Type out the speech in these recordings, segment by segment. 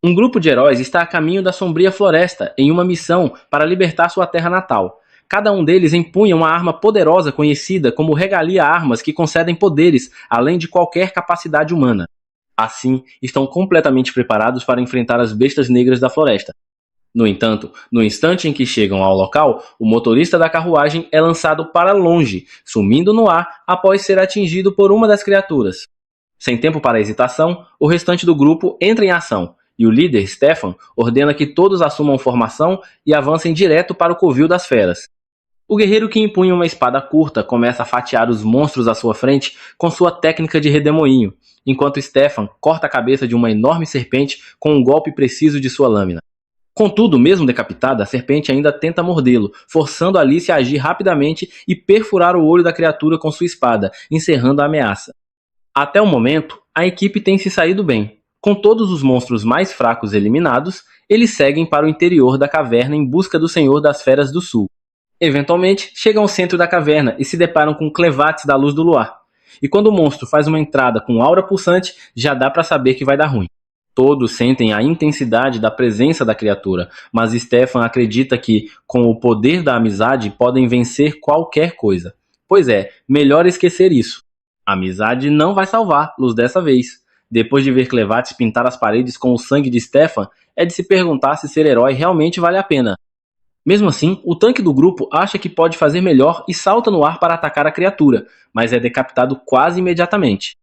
Um grupo de heróis está a caminho da sombria floresta em uma missão para libertar sua terra natal. Cada um deles empunha uma arma poderosa conhecida como Regalia Armas que concedem poderes além de qualquer capacidade humana. Assim, estão completamente preparados para enfrentar as bestas negras da floresta. No entanto, no instante em que chegam ao local, o motorista da carruagem é lançado para longe, sumindo no ar após ser atingido por uma das criaturas. Sem tempo para hesitação, o restante do grupo entra em ação, e o líder, Stefan, ordena que todos assumam formação e avancem direto para o covil das feras. O guerreiro que impunha uma espada curta começa a fatiar os monstros à sua frente com sua técnica de redemoinho, enquanto Stefan corta a cabeça de uma enorme serpente com um golpe preciso de sua lâmina. Contudo, mesmo decapitada, a serpente ainda tenta mordê-lo, forçando Alice a agir rapidamente e perfurar o olho da criatura com sua espada, encerrando a ameaça. Até o momento, a equipe tem se saído bem. Com todos os monstros mais fracos eliminados, eles seguem para o interior da caverna em busca do Senhor das Feras do Sul. Eventualmente, chegam ao centro da caverna e se deparam com Clevates da Luz do Luar. E quando o monstro faz uma entrada com aura pulsante, já dá para saber que vai dar ruim. Todos sentem a intensidade da presença da criatura, mas Stefan acredita que, com o poder da amizade, podem vencer qualquer coisa. Pois é, melhor esquecer isso. A amizade não vai salvar Luz dessa vez. Depois de ver Clevates pintar as paredes com o sangue de Stefan, é de se perguntar se ser herói realmente vale a pena. Mesmo assim, o tanque do grupo acha que pode fazer melhor e salta no ar para atacar a criatura, mas é decapitado quase imediatamente.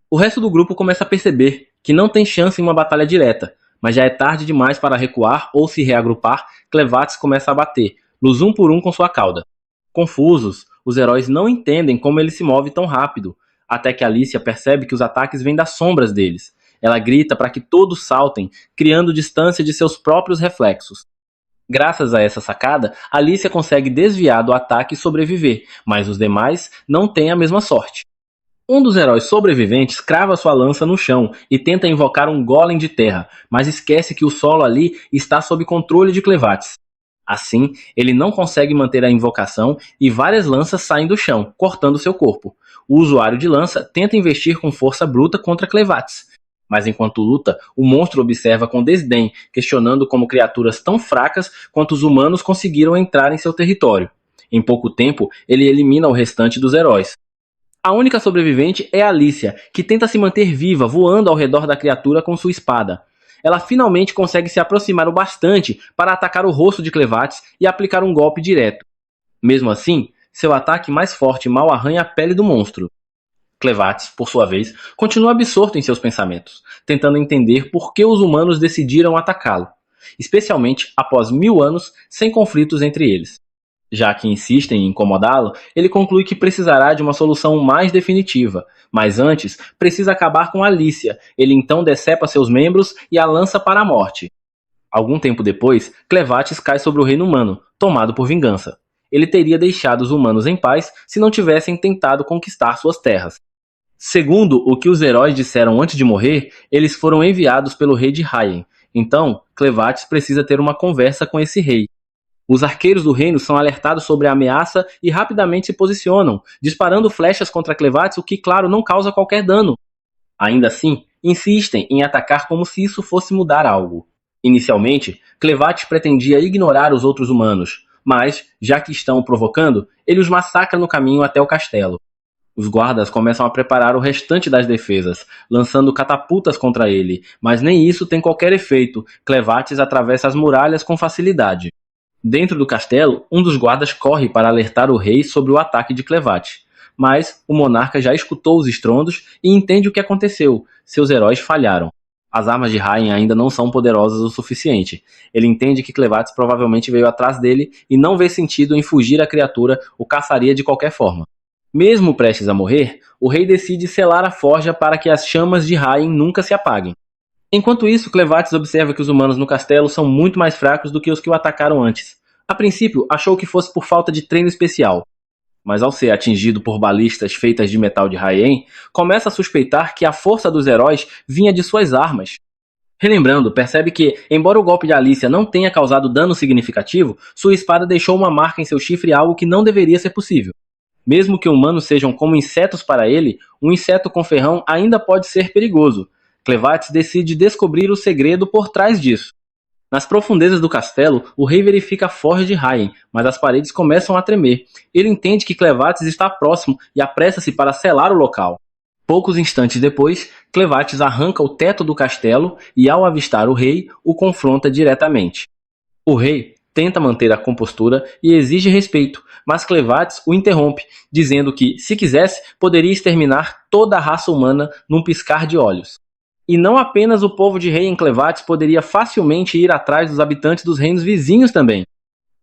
O resto do grupo começa a perceber que não tem chance em uma batalha direta, mas já é tarde demais para recuar ou se reagrupar. Clevates começa a bater-los um por um com sua cauda. Confusos, os heróis não entendem como ele se move tão rápido, até que Alicia percebe que os ataques vêm das sombras deles. Ela grita para que todos saltem, criando distância de seus próprios reflexos. Graças a essa sacada, Alicia consegue desviar do ataque e sobreviver, mas os demais não têm a mesma sorte. Um dos heróis sobreviventes crava sua lança no chão e tenta invocar um golem de terra, mas esquece que o solo ali está sob controle de Clevates. Assim, ele não consegue manter a invocação e várias lanças saem do chão, cortando seu corpo. O usuário de lança tenta investir com força bruta contra Clevates, mas enquanto luta, o monstro observa com desdém, questionando como criaturas tão fracas quanto os humanos conseguiram entrar em seu território. Em pouco tempo, ele elimina o restante dos heróis. A única sobrevivente é Alicia, que tenta se manter viva voando ao redor da criatura com sua espada. Ela finalmente consegue se aproximar o bastante para atacar o rosto de Clevates e aplicar um golpe direto. Mesmo assim, seu ataque mais forte mal arranha a pele do monstro. Clevates, por sua vez, continua absorto em seus pensamentos, tentando entender por que os humanos decidiram atacá-lo, especialmente após 1000 anos sem conflitos entre eles. Já que insistem em incomodá-lo, ele conclui que precisará de uma solução mais definitiva, mas antes precisa acabar com Alicia. Ele então decepa seus membros e a lança para a morte. Algum tempo depois, Clevates cai sobre o reino humano, tomado por vingança. Ele teria deixado os humanos em paz se não tivessem tentado conquistar suas terras. Segundo o que os heróis disseram antes de morrer, eles foram enviados pelo rei de Haien. Então, Clevates precisa ter uma conversa com esse rei. Os arqueiros do reino são alertados sobre a ameaça e rapidamente se posicionam, disparando flechas contra Clevates, o que, claro, não causa qualquer dano. Ainda assim, insistem em atacar como se isso fosse mudar algo. Inicialmente, Clevates pretendia ignorar os outros humanos, mas, já que estão o provocando, ele os massacra no caminho até o castelo. Os guardas começam a preparar o restante das defesas, lançando catapultas contra ele, mas nem isso tem qualquer efeito. Clevates atravessa as muralhas com facilidade. Dentro do castelo, um dos guardas corre para alertar o rei sobre o ataque de Clevates. Mas o monarca já escutou os estrondos e entende o que aconteceu. Seus heróis falharam. As armas de Haien ainda não são poderosas o suficiente. Ele entende que Clevates provavelmente veio atrás dele e não vê sentido em fugir à criatura, o caçaria de qualquer forma. Mesmo prestes a morrer, o rei decide selar a forja para que as chamas de Haien nunca se apaguem. Enquanto isso, Clevates observa que os humanos no castelo são muito mais fracos do que os que o atacaram antes. A princípio, achou que fosse por falta de treino especial, mas ao ser atingido por balistas feitas de metal de Haien, começa a suspeitar que a força dos heróis vinha de suas armas. Relembrando, percebe que, embora o golpe de Alicia não tenha causado dano significativo, sua espada deixou uma marca em seu chifre, algo que não deveria ser possível. Mesmo que humanos sejam como insetos para ele, um inseto com ferrão ainda pode ser perigoso. Clevatis decide descobrir o segredo por trás disso. Nas profundezas do castelo, o rei verifica a forja de Hayen, mas as paredes começam a tremer. Ele entende que Clevatis está próximo e apressa-se para selar o local. Poucos instantes depois, Clevatis arranca o teto do castelo e, ao avistar o rei, o confronta diretamente. O rei tenta manter a compostura e exige respeito, mas Clevatis o interrompe, dizendo que, se quisesse, poderia exterminar toda a raça humana num piscar de olhos. E não apenas o povo de rei em Clevatis poderia facilmente ir atrás dos habitantes dos reinos vizinhos também.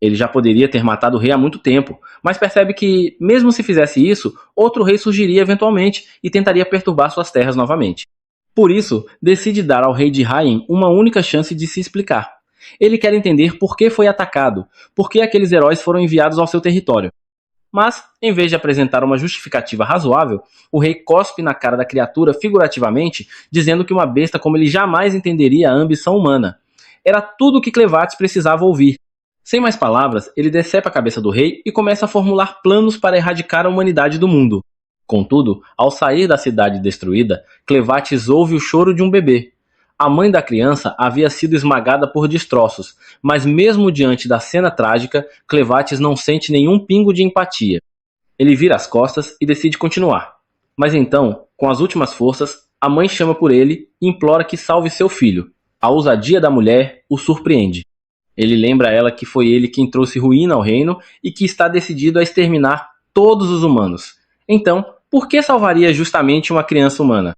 Ele já poderia ter matado o rei há muito tempo, mas percebe que, mesmo se fizesse isso, outro rei surgiria eventualmente e tentaria perturbar suas terras novamente. Por isso, decide dar ao rei de Hayen uma única chance de se explicar. Ele quer entender por que foi atacado, por que aqueles heróis foram enviados ao seu território. Mas, em vez de apresentar uma justificativa razoável, o rei cospe na cara da criatura figurativamente, dizendo que uma besta como ele jamais entenderia a ambição humana. Era tudo o que Clevatis precisava ouvir. Sem mais palavras, ele decepa a cabeça do rei e começa a formular planos para erradicar a humanidade do mundo. Contudo, ao sair da cidade destruída, Clevatis ouve o choro de um bebê. A mãe da criança havia sido esmagada por destroços, mas mesmo diante da cena trágica, Clevatis não sente nenhum pingo de empatia. Ele vira as costas e decide continuar. Mas então, com as últimas forças, a mãe chama por ele e implora que salve seu filho. A ousadia da mulher o surpreende. Ele lembra a ela que foi ele quem trouxe ruína ao reino e que está decidido a exterminar todos os humanos. Então, por que salvaria justamente uma criança humana?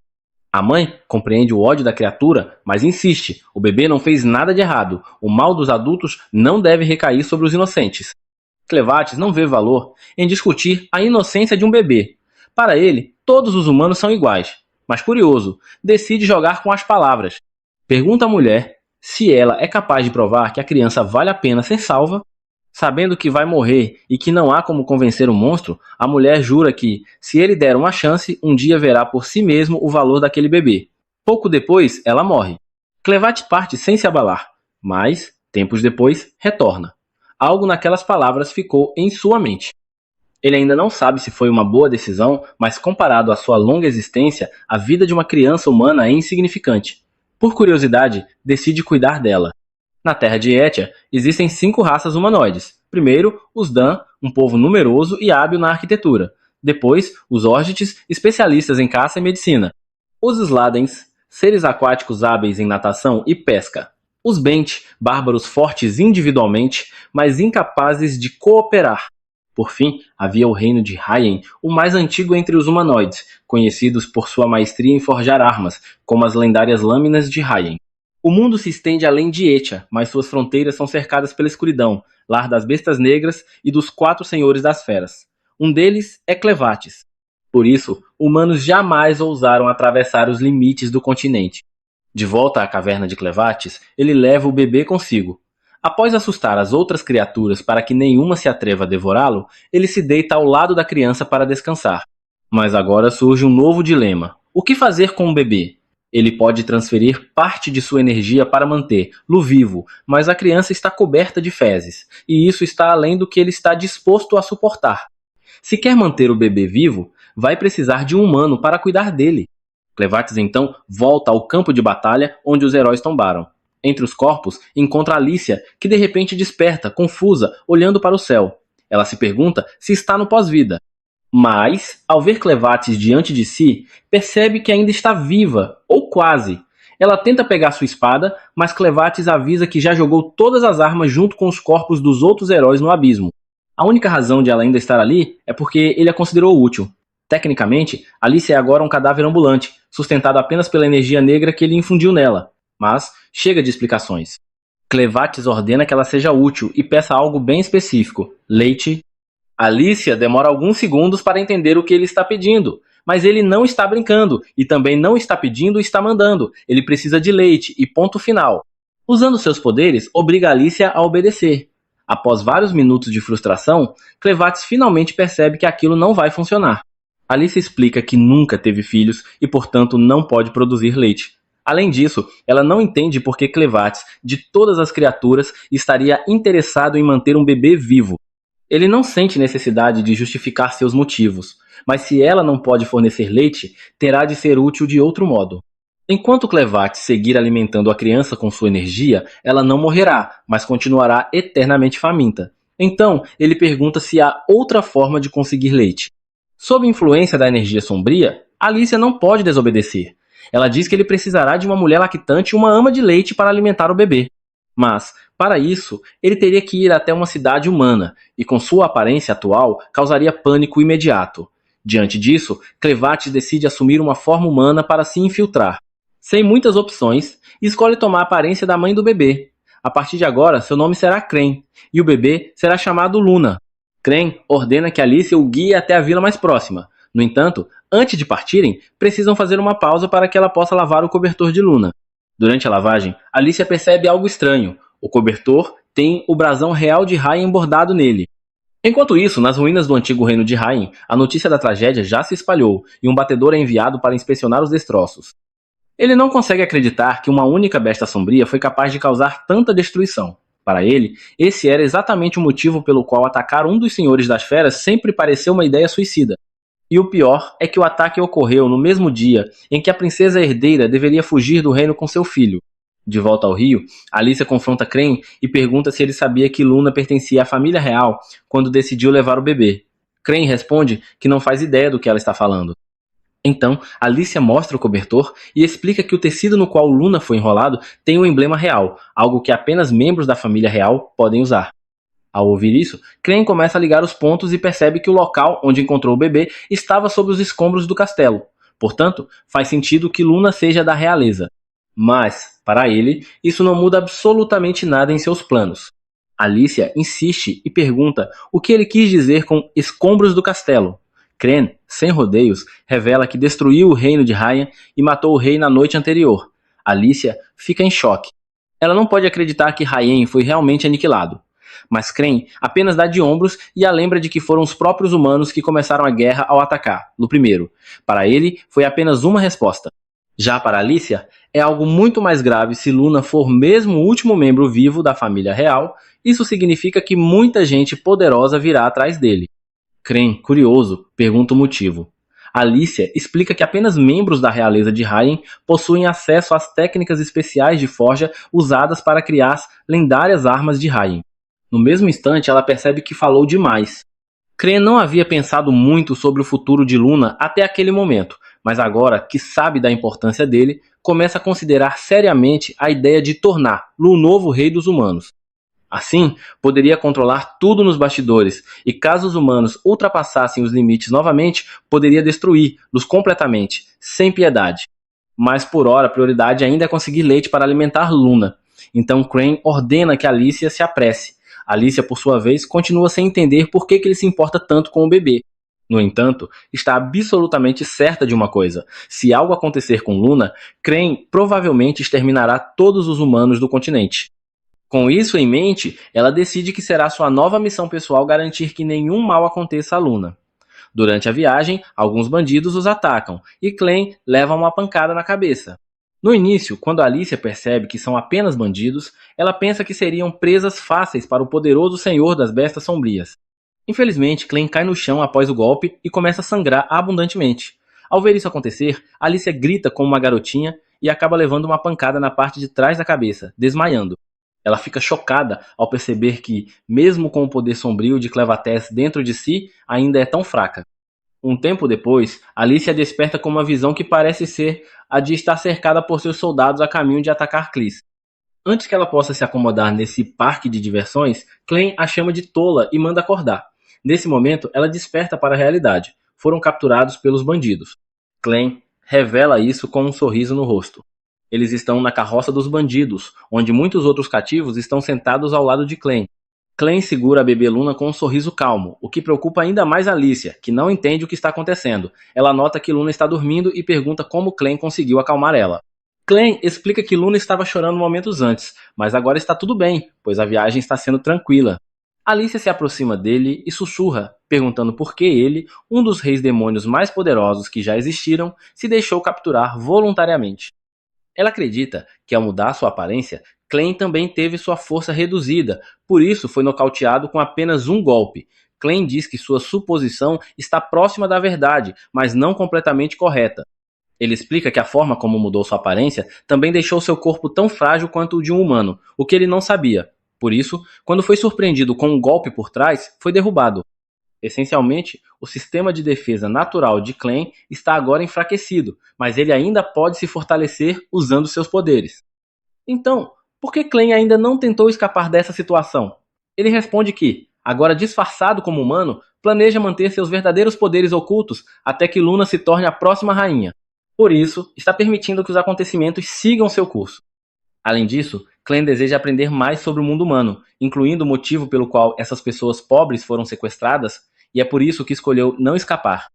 A mãe compreende o ódio da criatura, mas insiste, o bebê não fez nada de errado, o mal dos adultos não deve recair sobre os inocentes. Clevatis não vê valor em discutir a inocência de um bebê. Para ele, todos os humanos são iguais, mas curioso, decide jogar com as palavras. Pergunta à mulher se ela é capaz de provar que a criança vale a pena ser salva. Sabendo que vai morrer e que não há como convencer o monstro, a mulher jura que, se ele der uma chance, um dia verá por si mesmo o valor daquele bebê. Pouco depois, ela morre. Clevatis parte sem se abalar, mas, tempos depois, retorna. Algo naquelas palavras ficou em sua mente. Ele ainda não sabe se foi uma boa decisão, mas comparado à sua longa existência, a vida de uma criança humana é insignificante. Por curiosidade, decide cuidar dela. Na terra de Etia, existem 5 raças humanoides. Primeiro, os Dan, um povo numeroso e hábil na arquitetura. Depois, os Orgits, especialistas em caça e medicina. Os Sladens, seres aquáticos hábeis em natação e pesca. Os Bent, bárbaros fortes individualmente, mas incapazes de cooperar. Por fim, havia o reino de Hayen, o mais antigo entre os humanoides, conhecidos por sua maestria em forjar armas, como as lendárias lâminas de Hayen. O mundo se estende além de Etia, mas suas fronteiras são cercadas pela escuridão, lar das bestas negras e dos 4 senhores das feras. Um deles é Clevatis. Por isso, humanos jamais ousaram atravessar os limites do continente. De volta à caverna de Clevatis, ele leva o bebê consigo. Após assustar as outras criaturas para que nenhuma se atreva a devorá-lo, ele se deita ao lado da criança para descansar. Mas agora surge um novo dilema. O que fazer com o bebê? Ele pode transferir parte de sua energia para mantê-lo vivo, mas a criança está coberta de fezes, e isso está além do que ele está disposto a suportar. Se quer manter o bebê vivo, vai precisar de um humano para cuidar dele. Clevatis então volta ao campo de batalha onde os heróis tombaram. Entre os corpos, encontra Alicia, que de repente desperta, confusa, olhando para o céu. Ela se pergunta se está no pós-vida. Mas, ao ver Clevatis diante de si, percebe que ainda está viva, ou quase. Ela tenta pegar sua espada, mas Clevatis avisa que já jogou todas as armas junto com os corpos dos outros heróis no abismo. A única razão de ela ainda estar ali é porque ele a considerou útil. Tecnicamente, Alice é agora um cadáver ambulante, sustentado apenas pela energia negra que ele infundiu nela. Mas, chega de explicações. Clevatis ordena que ela seja útil e peça algo bem específico: leite. Alicia demora alguns segundos para entender o que ele está pedindo, mas ele não está brincando e também não está pedindo, está mandando. Ele precisa de leite e ponto final. Usando seus poderes, obriga Alicia a obedecer. Após vários minutos de frustração, Clevatis finalmente percebe que aquilo não vai funcionar. Alicia explica que nunca teve filhos e, portanto, não pode produzir leite. Além disso, ela não entende por que Clevatis, de todas as criaturas, estaria interessado em manter um bebê vivo. Ele não sente necessidade de justificar seus motivos, mas se ela não pode fornecer leite, terá de ser útil de outro modo. Enquanto Clevat seguir alimentando a criança com sua energia, ela não morrerá, mas continuará eternamente faminta. Então, ele pergunta se há outra forma de conseguir leite. Sob influência da energia sombria, Alicia não pode desobedecer. Ela diz que ele precisará de uma mulher lactante e uma ama de leite para alimentar o bebê. Mas, para isso, ele teria que ir até uma cidade humana, e com sua aparência atual, causaria pânico imediato. Diante disso, Clevat decide assumir uma forma humana para se infiltrar. Sem muitas opções, escolhe tomar a aparência da mãe do bebê. A partir de agora, seu nome será Crane, e o bebê será chamado Luna. Crane ordena que Alicia o guie até a vila mais próxima. No entanto, antes de partirem, precisam fazer uma pausa para que ela possa lavar o cobertor de Luna. Durante a lavagem, Alicia percebe algo estranho. O cobertor tem o brasão real de Raien bordado nele. Enquanto isso, nas ruínas do antigo reino de Raien, a notícia da tragédia já se espalhou e um batedor é enviado para inspecionar os destroços. Ele não consegue acreditar que uma única besta sombria foi capaz de causar tanta destruição. Para ele, esse era exatamente o motivo pelo qual atacar um dos senhores das feras sempre pareceu uma ideia suicida. E o pior é que o ataque ocorreu no mesmo dia em que a princesa herdeira deveria fugir do reino com seu filho. De volta ao rio, Alicia confronta Crane e pergunta se ele sabia que Luna pertencia à família real quando decidiu levar o bebê. Crane responde que não faz ideia do que ela está falando. Então, Alicia mostra o cobertor e explica que o tecido no qual Luna foi enrolado tem um emblema real, algo que apenas membros da família real podem usar. Ao ouvir isso, Crane começa a ligar os pontos e percebe que o local onde encontrou o bebê estava sob os escombros do castelo. Portanto, faz sentido que Luna seja da realeza. Mas, para ele, isso não muda absolutamente nada em seus planos. Alicia insiste e pergunta o que ele quis dizer com escombros do castelo. Crane, sem rodeios, revela que destruiu o reino de Raien e matou o rei na noite anterior. Alicia fica em choque. Ela não pode acreditar que Raien foi realmente aniquilado. Mas Crane apenas dá de ombros e a lembra de que foram os próprios humanos que começaram a guerra ao atacar, no primeiro. Para ele, foi apenas uma resposta. Já para Alicia, é algo muito mais grave se Luna for mesmo o último membro vivo da família real. Isso significa que muita gente poderosa virá atrás dele. Crane, curioso, pergunta o motivo. Alicia explica que apenas membros da realeza de Raien possuem acesso às técnicas especiais de forja usadas para criar as lendárias armas de Raien. No mesmo instante, ela percebe que falou demais. Crane não havia pensado muito sobre o futuro de Luna até aquele momento, mas agora que sabe da importância dele, começa a considerar seriamente a ideia de tornar o novo rei dos humanos. Assim, poderia controlar tudo nos bastidores, e caso os humanos ultrapassassem os limites novamente, poderia destruí-los completamente, sem piedade. Mas por hora a prioridade ainda é conseguir leite para alimentar Luna. Então Crane ordena que Alicia se apresse. Alicia, por sua vez, continua sem entender por que ele se importa tanto com o bebê. No entanto, está absolutamente certa de uma coisa. Se algo acontecer com Luna, Crane provavelmente exterminará todos os humanos do continente. Com isso em mente, ela decide que será sua nova missão pessoal garantir que nenhum mal aconteça a Luna. Durante a viagem, alguns bandidos os atacam e Crane leva uma pancada na cabeça. No início, quando Alicia percebe que são apenas bandidos, ela pensa que seriam presas fáceis para o poderoso senhor das bestas sombrias. Infelizmente, Crane cai no chão após o golpe e começa a sangrar abundantemente. Ao ver isso acontecer, Alicia grita como uma garotinha e acaba levando uma pancada na parte de trás da cabeça, desmaiando. Ela fica chocada ao perceber que, mesmo com o poder sombrio de Clevatès dentro de si, ainda é tão fraca. Um tempo depois, Alicia desperta com uma visão que parece ser a de estar cercada por seus soldados a caminho de atacar Cleese. Antes que ela possa se acomodar nesse parque de diversões, Crane a chama de tola e manda acordar. Nesse momento, ela desperta para a realidade. Foram capturados pelos bandidos. Crane revela isso com um sorriso no rosto. Eles estão na carroça dos bandidos, onde muitos outros cativos estão sentados ao lado de Crane. Crane segura a bebê Luna com um sorriso calmo, o que preocupa ainda mais Alicia, que não entende o que está acontecendo. Ela nota que Luna está dormindo e pergunta como Crane conseguiu acalmar ela. Crane explica que Luna estava chorando momentos antes, mas agora está tudo bem, pois a viagem está sendo tranquila. Alicia se aproxima dele e sussurra, perguntando por que ele, um dos reis demônios mais poderosos que já existiram, se deixou capturar voluntariamente. Ela acredita que ao mudar sua aparência, Crane também teve sua força reduzida, por isso foi nocauteado com apenas um golpe. Crane diz que sua suposição está próxima da verdade, mas não completamente correta. Ele explica que a forma como mudou sua aparência também deixou seu corpo tão frágil quanto o de um humano, o que ele não sabia. Por isso, quando foi surpreendido com um golpe por trás, foi derrubado. Essencialmente, o sistema de defesa natural de Clem está agora enfraquecido, mas ele ainda pode se fortalecer usando seus poderes. Então, por que Clem ainda não tentou escapar dessa situação? Ele responde que, agora disfarçado como humano, planeja manter seus verdadeiros poderes ocultos até que Luna se torne a próxima rainha. Por isso, está permitindo que os acontecimentos sigam seu curso. Além disso, Clem deseja aprender mais sobre o mundo humano, incluindo o motivo pelo qual essas pessoas pobres foram sequestradas, e é por isso que escolheu não escapar.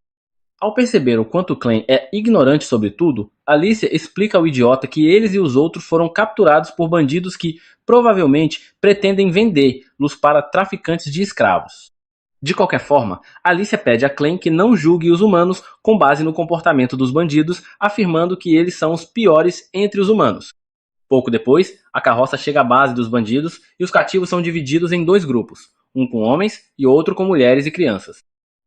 Ao perceber o quanto Clem é ignorante sobre tudo, Alicia explica ao idiota que eles e os outros foram capturados por bandidos que, provavelmente, pretendem vendê-los para traficantes de escravos. De qualquer forma, Alicia pede a Clem que não julgue os humanos com base no comportamento dos bandidos, afirmando que eles são os piores entre os humanos. Pouco depois, a carroça chega à base dos bandidos e os cativos são divididos em dois grupos, um com homens e outro com mulheres e crianças.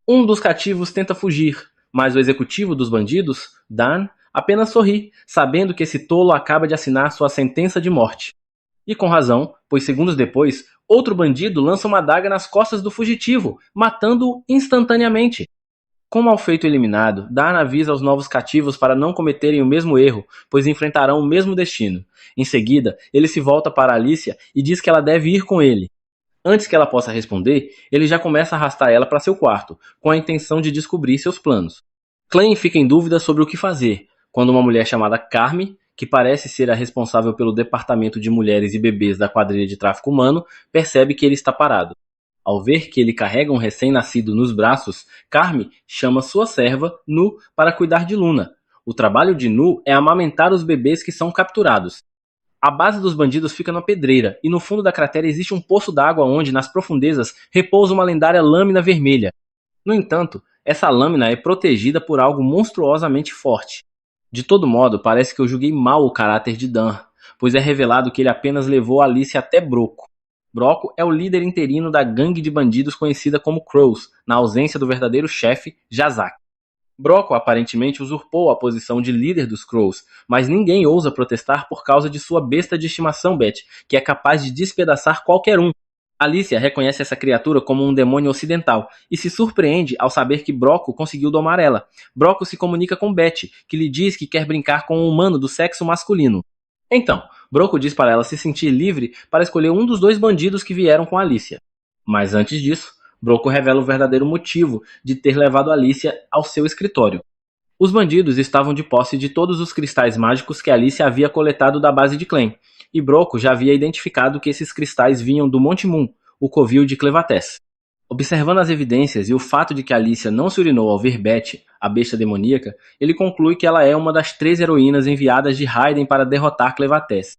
Um dos cativos tenta fugir, mas o executivo dos bandidos, Dan, apenas sorri, sabendo que esse tolo acaba de assinar sua sentença de morte. E com razão, pois segundos depois, outro bandido lança uma adaga nas costas do fugitivo, matando-o instantaneamente. Com o Malfeito eliminado, Dan avisa aos novos cativos para não cometerem o mesmo erro, pois enfrentarão o mesmo destino. Em seguida, ele se volta para Alicia e diz que ela deve ir com ele. Antes que ela possa responder, ele já começa a arrastar ela para seu quarto, com a intenção de descobrir seus planos. Clem fica em dúvida sobre o que fazer, quando uma mulher chamada Carme, que parece ser a responsável pelo departamento de mulheres e bebês da quadrilha de tráfico humano, percebe que ele está parado. Ao ver que ele carrega um recém-nascido nos braços, Carme chama sua serva, Nu, para cuidar de Luna. O trabalho de Nu é amamentar os bebês que são capturados. A base dos bandidos fica na pedreira, e no fundo da cratera existe um poço d'água onde, nas profundezas, repousa uma lendária lâmina vermelha. No entanto, essa lâmina é protegida por algo monstruosamente forte. De todo modo, parece que eu julguei mal o caráter de Dan, pois é revelado que ele apenas levou Alice até Broco. Broco é o líder interino da gangue de bandidos conhecida como Crows, na ausência do verdadeiro chefe, Jazak. Broco aparentemente usurpou a posição de líder dos Crows, mas ninguém ousa protestar por causa de sua besta de estimação, Beth, que é capaz de despedaçar qualquer um. Alicia reconhece essa criatura como um demônio ocidental e se surpreende ao saber que Broco conseguiu domar ela. Broco se comunica com Beth, que lhe diz que quer brincar com um humano do sexo masculino. Então, Broco diz para ela se sentir livre para escolher um dos dois bandidos que vieram com Alicia. Mas antes disso, Broco revela o verdadeiro motivo de ter levado Alicia ao seu escritório. Os bandidos estavam de posse de todos os cristais mágicos que Alicia havia coletado da base de Clem, e Broco já havia identificado que esses cristais vinham do Monte Moon, o covil de Clevates. Observando as evidências e o fato de que Alicia não se urinou ao ver Beth, a besta demoníaca, ele conclui que ela é uma das 3 heroínas enviadas de Raiden para derrotar Clevates.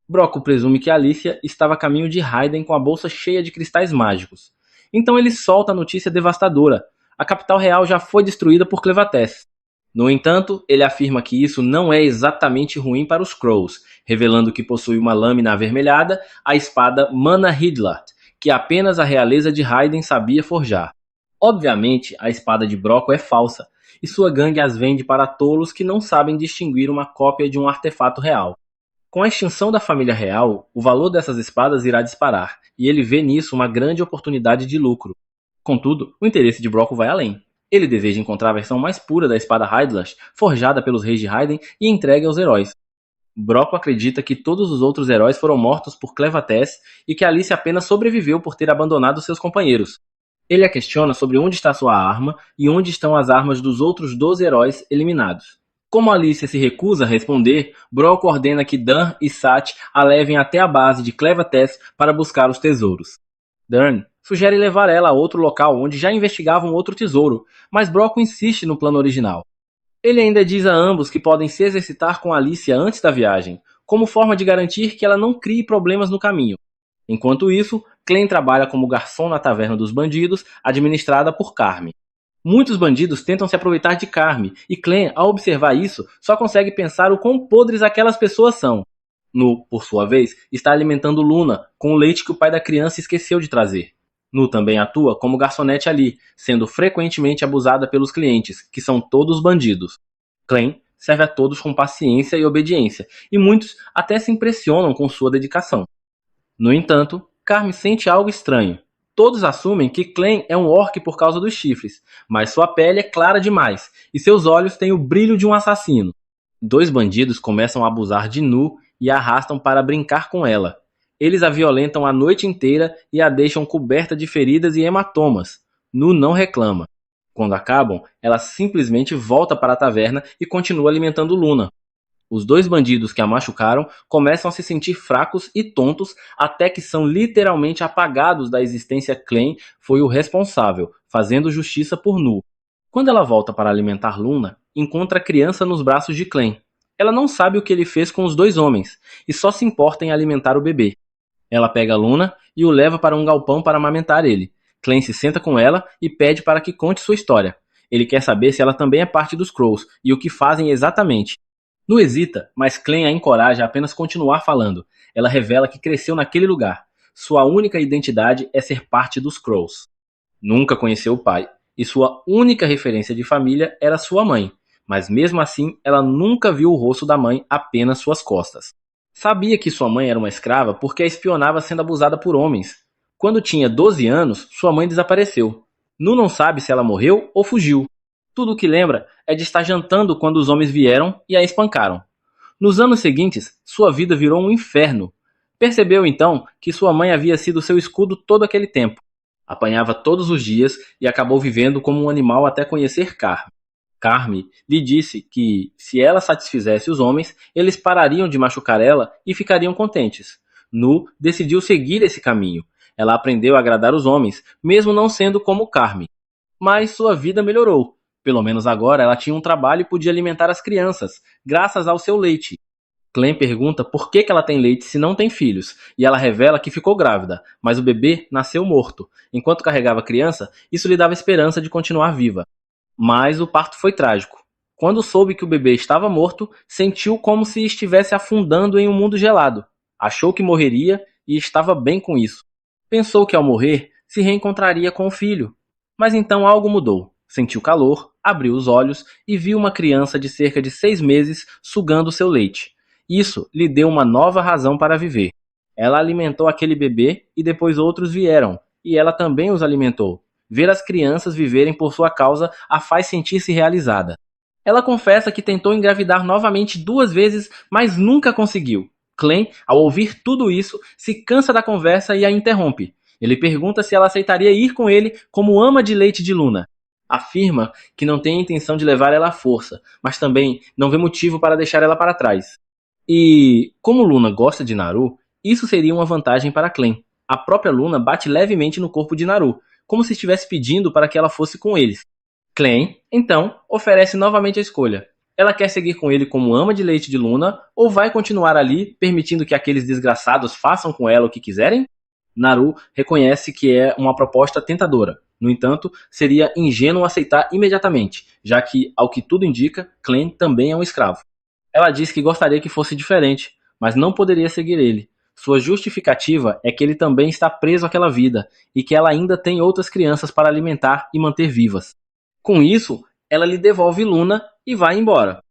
Broco presume que Alicia estava a caminho de Raiden com a bolsa cheia de cristais mágicos. Então ele solta a notícia devastadora. A capital real já foi destruída por Clevates. No entanto, ele afirma que isso não é exatamente ruim para os Crows, revelando que possui uma lâmina avermelhada, a espada Mana Hidlart, que apenas a realeza de Raiden sabia forjar. Obviamente, a espada de Broco é falsa, e sua gangue as vende para tolos que não sabem distinguir uma cópia de um artefato real. Com a extinção da família real, o valor dessas espadas irá disparar, e ele vê nisso uma grande oportunidade de lucro. Contudo, o interesse de Broco vai além. Ele deseja encontrar a versão mais pura da espada Hydlash, forjada pelos reis de Raiden e entregue aos heróis. Broco acredita que todos os outros heróis foram mortos por Clevates e que Alice apenas sobreviveu por ter abandonado seus companheiros. Ele a questiona sobre onde está sua arma e onde estão as armas dos outros 12 heróis eliminados. Como Alice se recusa a responder, Broco ordena que Dan e Sat a levem até a base de Clevates para buscar os tesouros. Dan sugere levar ela a outro local onde já investigavam outro tesouro, mas Broco insiste no plano original. Ele ainda diz a ambos que podem se exercitar com Alicia antes da viagem, como forma de garantir que ela não crie problemas no caminho. Enquanto isso, Clem trabalha como garçom na taverna dos bandidos, administrada por Carme. Muitos bandidos tentam se aproveitar de Carme, e Clem, ao observar isso, só consegue pensar o quão podres aquelas pessoas são. Nu, por sua vez, está alimentando Luna com o leite que o pai da criança esqueceu de trazer. Nu também atua como garçonete ali, sendo frequentemente abusada pelos clientes, que são todos bandidos. Clem serve a todos com paciência e obediência, e muitos até se impressionam com sua dedicação. No entanto, Carme sente algo estranho. Todos assumem que Clem é um orc por causa dos chifres, mas sua pele é clara demais e seus olhos têm o brilho de um assassino. Dois bandidos começam a abusar de Nu e a arrastam para brincar com ela. Eles a violentam a noite inteira e a deixam coberta de feridas e hematomas. Nu não reclama. Quando acabam, ela simplesmente volta para a taverna e continua alimentando Luna. Os dois bandidos que a machucaram começam a se sentir fracos e tontos até que são literalmente apagados da existência. Clem foi o responsável, fazendo justiça por Nu. Quando ela volta para alimentar Luna, encontra a criança nos braços de Clem. Ela não sabe o que ele fez com os dois homens e só se importa em alimentar o bebê. Ela pega Luna e o leva para um galpão para amamentar ele. Clem se senta com ela e pede para que conte sua história. Ele quer saber se ela também é parte dos Crows e o que fazem exatamente. Nu hesita, mas Clem a encoraja a apenas continuar falando. Ela revela que cresceu naquele lugar. Sua única identidade é ser parte dos Crows. Nunca conheceu o pai, e sua única referência de família era sua mãe. Mas mesmo assim, ela nunca viu o rosto da mãe, apenas suas costas. Sabia que sua mãe era uma escrava porque a espionava sendo abusada por homens. Quando tinha 12 anos, sua mãe desapareceu. Nu não sabe se ela morreu ou fugiu. Tudo o que lembra é de estar jantando quando os homens vieram e a espancaram. Nos anos seguintes, sua vida virou um inferno. Percebeu então que sua mãe havia sido seu escudo todo aquele tempo. Apanhava todos os dias e acabou vivendo como um animal até conhecer Carme. Carme lhe disse que, se ela satisfizesse os homens, eles parariam de machucar ela e ficariam contentes. Nu decidiu seguir esse caminho. Ela aprendeu a agradar os homens, mesmo não sendo como Carme. Mas sua vida melhorou. Pelo menos agora ela tinha um trabalho e podia alimentar as crianças, graças ao seu leite. Clem pergunta por que ela tem leite se não tem filhos, e ela revela que ficou grávida, mas o bebê nasceu morto. Enquanto carregava a criança, isso lhe dava esperança de continuar viva. Mas o parto foi trágico. Quando soube que o bebê estava morto, sentiu como se estivesse afundando em um mundo gelado. Achou que morreria e estava bem com isso. Pensou que ao morrer, se reencontraria com o filho. Mas então algo mudou. Sentiu calor, abriu os olhos e viu uma criança de cerca de 6 meses sugando seu leite. Isso lhe deu uma nova razão para viver. Ela alimentou aquele bebê e depois outros vieram, e ela também os alimentou. Ver as crianças viverem por sua causa a faz sentir-se realizada. Ela confessa que tentou engravidar novamente 2 vezes, mas nunca conseguiu. Clem, ao ouvir tudo isso, se cansa da conversa e a interrompe. Ele pergunta se ela aceitaria ir com ele como ama de leite de Luna. Afirma que não tem a intenção de levar ela à força, mas também não vê motivo para deixar ela para trás. E, como Luna gosta de Naru, isso seria uma vantagem para Clem. A própria Luna bate levemente no corpo de Naru, como se estivesse pedindo para que ela fosse com eles. Clem, então, oferece novamente a escolha. Ela quer seguir com ele como ama de leite de Luna, ou vai continuar ali, permitindo que aqueles desgraçados façam com ela o que quiserem? Naru reconhece que é uma proposta tentadora. No entanto, seria ingênuo aceitar imediatamente, já que, ao que tudo indica, Clem também é um escravo. Ela diz que gostaria que fosse diferente, mas não poderia seguir ele. Sua justificativa é que ele também está preso àquela vida e que ela ainda tem outras crianças para alimentar e manter vivas. Com isso, ela lhe devolve Luna e vai embora.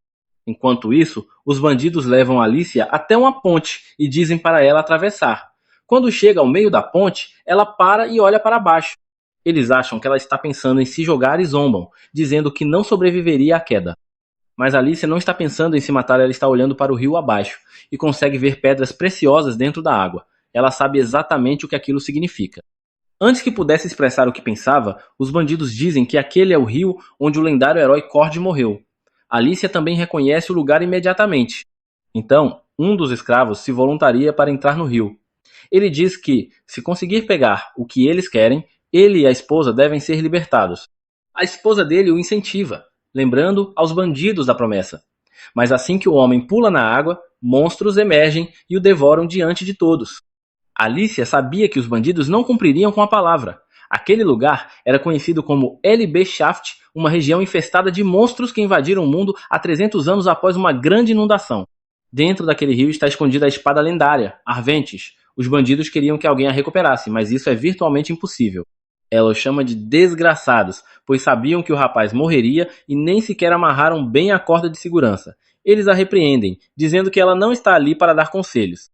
Enquanto isso, os bandidos levam Alicia até uma ponte e dizem para ela atravessar. Quando chega ao meio da ponte, ela para e olha para baixo. Eles acham que ela está pensando em se jogar e zombam, dizendo que não sobreviveria à queda. Mas Alicia não está pensando em se matar, ela está olhando para o rio abaixo e consegue ver pedras preciosas dentro da água. Ela sabe exatamente o que aquilo significa. Antes que pudesse expressar o que pensava, os bandidos dizem que aquele é o rio onde o lendário herói Cord morreu. Alicia também reconhece o lugar imediatamente. Então, um dos escravos se voluntaria para entrar no rio. Ele diz que, se conseguir pegar o que eles querem, ele e a esposa devem ser libertados. A esposa dele o incentiva, lembrando aos bandidos da promessa. Mas assim que o homem pula na água, monstros emergem e o devoram diante de todos. Alicia sabia que os bandidos não cumpririam com a palavra. Aquele lugar era conhecido como LB Shaft, uma região infestada de monstros que invadiram o mundo há 300 anos após uma grande inundação. Dentro daquele rio está escondida a espada lendária, Arventis. Os bandidos queriam que alguém a recuperasse, mas isso é virtualmente impossível. Ela os chama de desgraçados, pois sabiam que o rapaz morreria e nem sequer amarraram bem a corda de segurança. Eles a repreendem, dizendo que ela não está ali para dar conselhos.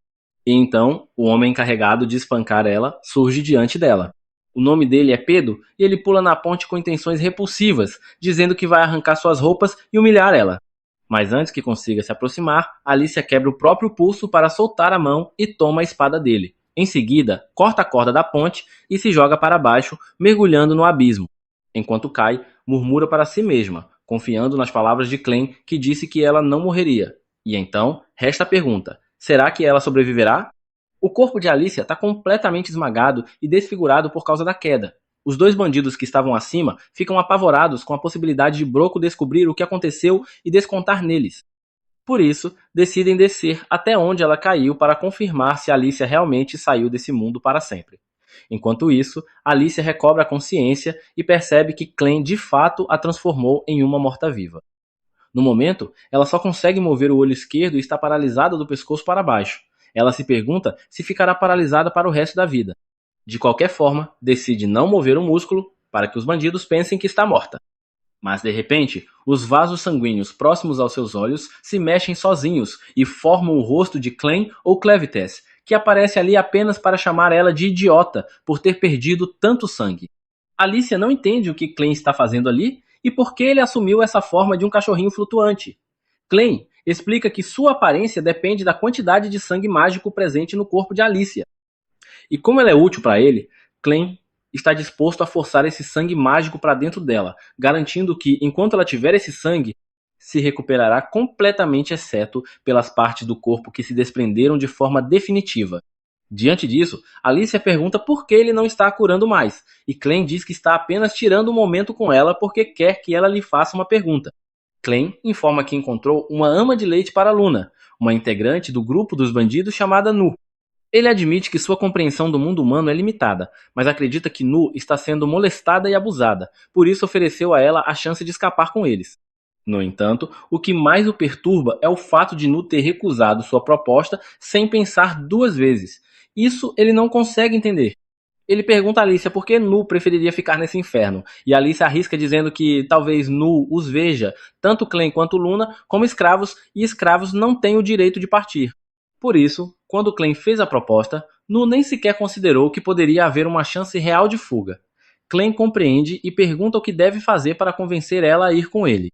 E então, o homem encarregado de espancar ela surge diante dela. O nome dele é Pedro e ele pula na ponte com intenções repulsivas, dizendo que vai arrancar suas roupas e humilhar ela. Mas antes que consiga se aproximar, Alicia quebra o próprio pulso para soltar a mão e toma a espada dele. Em seguida, corta a corda da ponte e se joga para baixo, mergulhando no abismo. Enquanto cai, murmura para si mesma, confiando nas palavras de Clem, que disse que ela não morreria. E então, resta a pergunta: será que ela sobreviverá? O corpo de Alicia está completamente esmagado e desfigurado por causa da queda. Os dois bandidos que estavam acima ficam apavorados com a possibilidade de Broco descobrir o que aconteceu e descontar neles. Por isso, decidem descer até onde ela caiu para confirmar se Alicia realmente saiu desse mundo para sempre. Enquanto isso, Alicia recobra a consciência e percebe que Clem de fato a transformou em uma morta-viva. No momento, ela só consegue mover o olho esquerdo e está paralisada do pescoço para baixo. Ela se pergunta se ficará paralisada para o resto da vida. De qualquer forma, decide não mover o músculo para que os bandidos pensem que está morta. Mas de repente, os vasos sanguíneos próximos aos seus olhos se mexem sozinhos e formam o rosto de Clem ou Clevites, que aparece ali apenas para chamar ela de idiota por ter perdido tanto sangue. Alicia não entende o que Clem está fazendo ali e por que ele assumiu essa forma de um cachorrinho flutuante. Clem explica que sua aparência depende da quantidade de sangue mágico presente no corpo de Alicia. E como ela é útil para ele, Clem está disposto a forçar esse sangue mágico para dentro dela, garantindo que, enquanto ela tiver esse sangue, se recuperará completamente, exceto pelas partes do corpo que se desprenderam de forma definitiva. Diante disso, Alicia pergunta por que ele não está a curando mais, e Clem diz que está apenas tirando um momento com ela porque quer que ela lhe faça uma pergunta. Clem informa que encontrou uma ama de leite para Luna, uma integrante do grupo dos bandidos chamada Nu. Ele admite que sua compreensão do mundo humano é limitada, mas acredita que Nu está sendo molestada e abusada, por isso ofereceu a ela a chance de escapar com eles. No entanto, o que mais o perturba é o fato de Nu ter recusado sua proposta sem pensar duas vezes. Isso ele não consegue entender. Ele pergunta a Alicia por que Nu preferiria ficar nesse inferno, e Alicia arrisca dizendo que talvez Nu os veja, tanto Clem quanto Luna, como escravos, e escravos não têm o direito de partir. Por isso, quando Clem fez a proposta, Nu nem sequer considerou que poderia haver uma chance real de fuga. Clem compreende e pergunta o que deve fazer para convencer ela a ir com ele.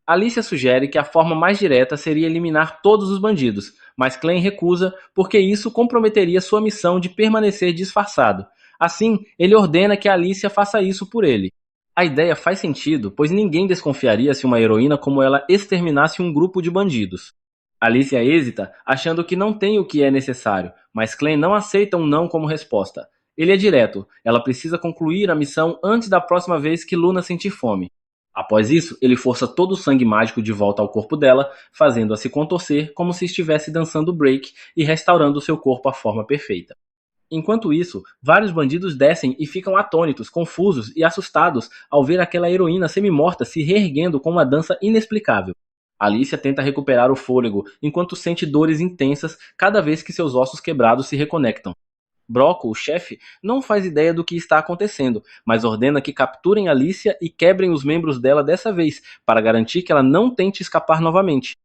Alicia sugere que a forma mais direta seria eliminar todos os bandidos, mas Clem recusa porque isso comprometeria sua missão de permanecer disfarçado. Assim, ele ordena que Alicia faça isso por ele. A ideia faz sentido, pois ninguém desconfiaria se uma heroína como ela exterminasse um grupo de bandidos. Alicia hesita, achando que não tem o que é necessário, mas Clem não aceita um não como resposta. Ele é direto, ela precisa concluir a missão antes da próxima vez que Luna sentir fome. Após isso, ele força todo o sangue mágico de volta ao corpo dela, fazendo-a se contorcer como se estivesse dançando break e restaurando seu corpo à forma perfeita. Enquanto isso, vários bandidos descem e ficam atônitos, confusos e assustados ao ver aquela heroína semi-morta se reerguendo com uma dança inexplicável. Alicia tenta recuperar o fôlego, enquanto sente dores intensas cada vez que seus ossos quebrados se reconectam. Broco, o chefe, não faz ideia do que está acontecendo, mas ordena que capturem Alicia e quebrem os membros dela dessa vez, para garantir que ela não tente escapar novamente.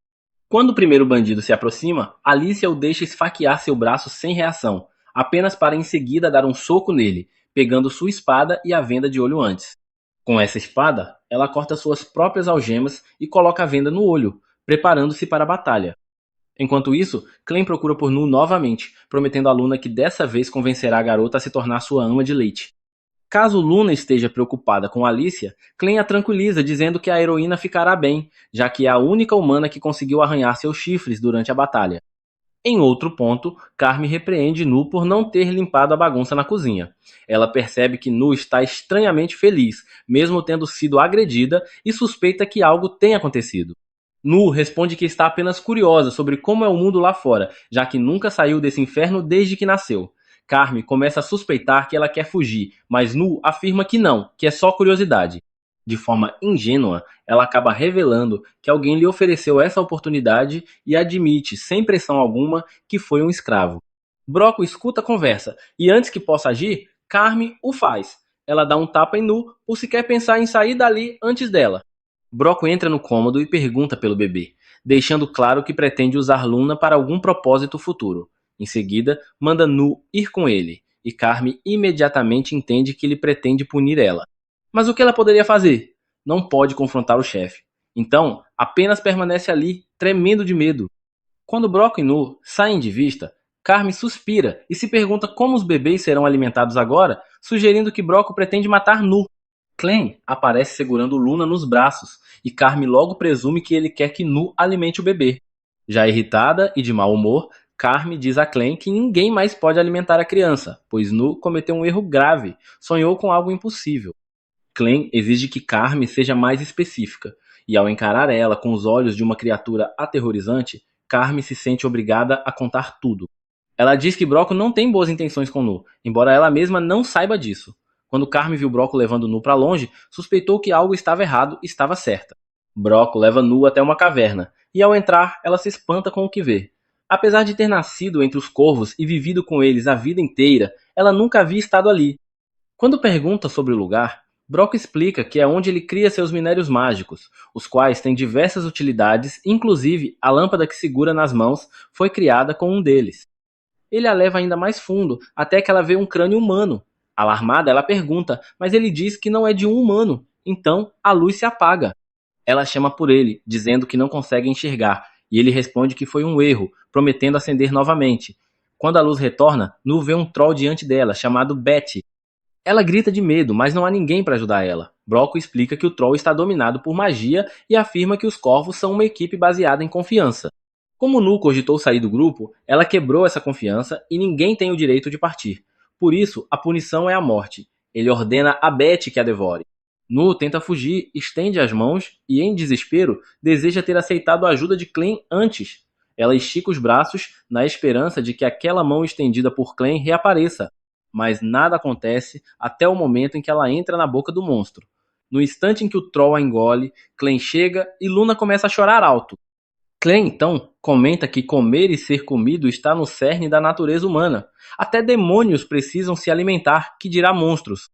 Quando o primeiro bandido se aproxima, Alicia o deixa esfaquear seu braço sem reação, apenas para em seguida dar um soco nele, pegando sua espada e a venda de olho antes. Com essa espada, ela corta suas próprias algemas e coloca a venda no olho, preparando-se para a batalha. Enquanto isso, Clem procura por Nu novamente, prometendo a Luna que dessa vez convencerá a garota a se tornar sua ama de leite. Caso Luna esteja preocupada com Alicia, Clem a tranquiliza dizendo que a heroína ficará bem, já que é a única humana que conseguiu arranhar seus chifres durante a batalha. Em outro ponto, Carme repreende Nu por não ter limpado a bagunça na cozinha. Ela percebe que Nu está estranhamente feliz, mesmo tendo sido agredida, e suspeita que algo tenha acontecido. Nu responde que está apenas curiosa sobre como é o mundo lá fora, já que nunca saiu desse inferno desde que nasceu. Carme começa a suspeitar que ela quer fugir, mas Nu afirma que não, que é só curiosidade. De forma ingênua, ela acaba revelando que alguém lhe ofereceu essa oportunidade e admite, sem pressão alguma, que foi um escravo. Broco escuta a conversa e antes que possa agir, Carme o faz. ela dá um tapa em Nu por sequer pensar em sair dali antes dela. Broco entra no cômodo e pergunta pelo bebê, deixando claro que pretende usar Luna para algum propósito futuro. Em seguida, manda Nu ir com ele, e Carme imediatamente entende que ele pretende punir ela. Mas o que ela poderia fazer? Não pode confrontar o chefe. Então, apenas permanece ali, tremendo de medo. Quando Broco e Nu saem de vista, Carme suspira e se pergunta como os bebês serão alimentados agora, sugerindo que Broco pretende matar Nu. Clem aparece segurando Luna nos braços e Carme logo presume que ele quer que Nu alimente o bebê. Já irritada e de mau humor, Carme diz a Clem que ninguém mais pode alimentar a criança, pois Nu cometeu um erro grave, sonhou com algo impossível. Clem exige que Carme seja mais específica, e ao encarar ela com os olhos de uma criatura aterrorizante, Carme se sente obrigada a contar tudo. Ela diz que Broco não tem boas intenções com Nu, embora ela mesma não saiba disso. Quando Carme viu Broco levando Nu para longe, suspeitou que algo estava errado e estava certa. Broco leva Nu até uma caverna, e ao entrar, ela se espanta com o que vê. Apesar de ter nascido entre os corvos e vivido com eles a vida inteira, ela nunca havia estado ali. Quando pergunta sobre o lugar, Broco explica que é onde ele cria seus minérios mágicos, os quais têm diversas utilidades, inclusive a lâmpada que segura nas mãos foi criada com um deles. Ele a leva ainda mais fundo, até que ela vê um crânio humano. Alarmada, ela pergunta, mas ele diz que não é de um humano. Então, a luz se apaga. Ela chama por ele, dizendo que não consegue enxergar, e ele responde que foi um erro, prometendo acender novamente. Quando a luz retorna, Nu vê um troll diante dela, chamado Betty. Ela grita de medo, mas não há ninguém para ajudar ela. Broco explica que o troll está dominado por magia e afirma que os corvos são uma equipe baseada em confiança. Como Nu cogitou sair do grupo, ela quebrou essa confiança e ninguém tem o direito de partir. Por isso, a punição é a morte. Ele ordena a Betty que a devore. Nu tenta fugir, estende as mãos e, em desespero, deseja ter aceitado a ajuda de Clem antes. Ela estica os braços na esperança de que aquela mão estendida por Clem reapareça. Mas nada acontece até o momento em que ela entra na boca do monstro. No instante em que o troll a engole, Clem chega e Luna começa a chorar alto. Clem, então, comenta que comer e ser comido está no cerne da natureza humana. Até demônios precisam se alimentar, que dirá monstros.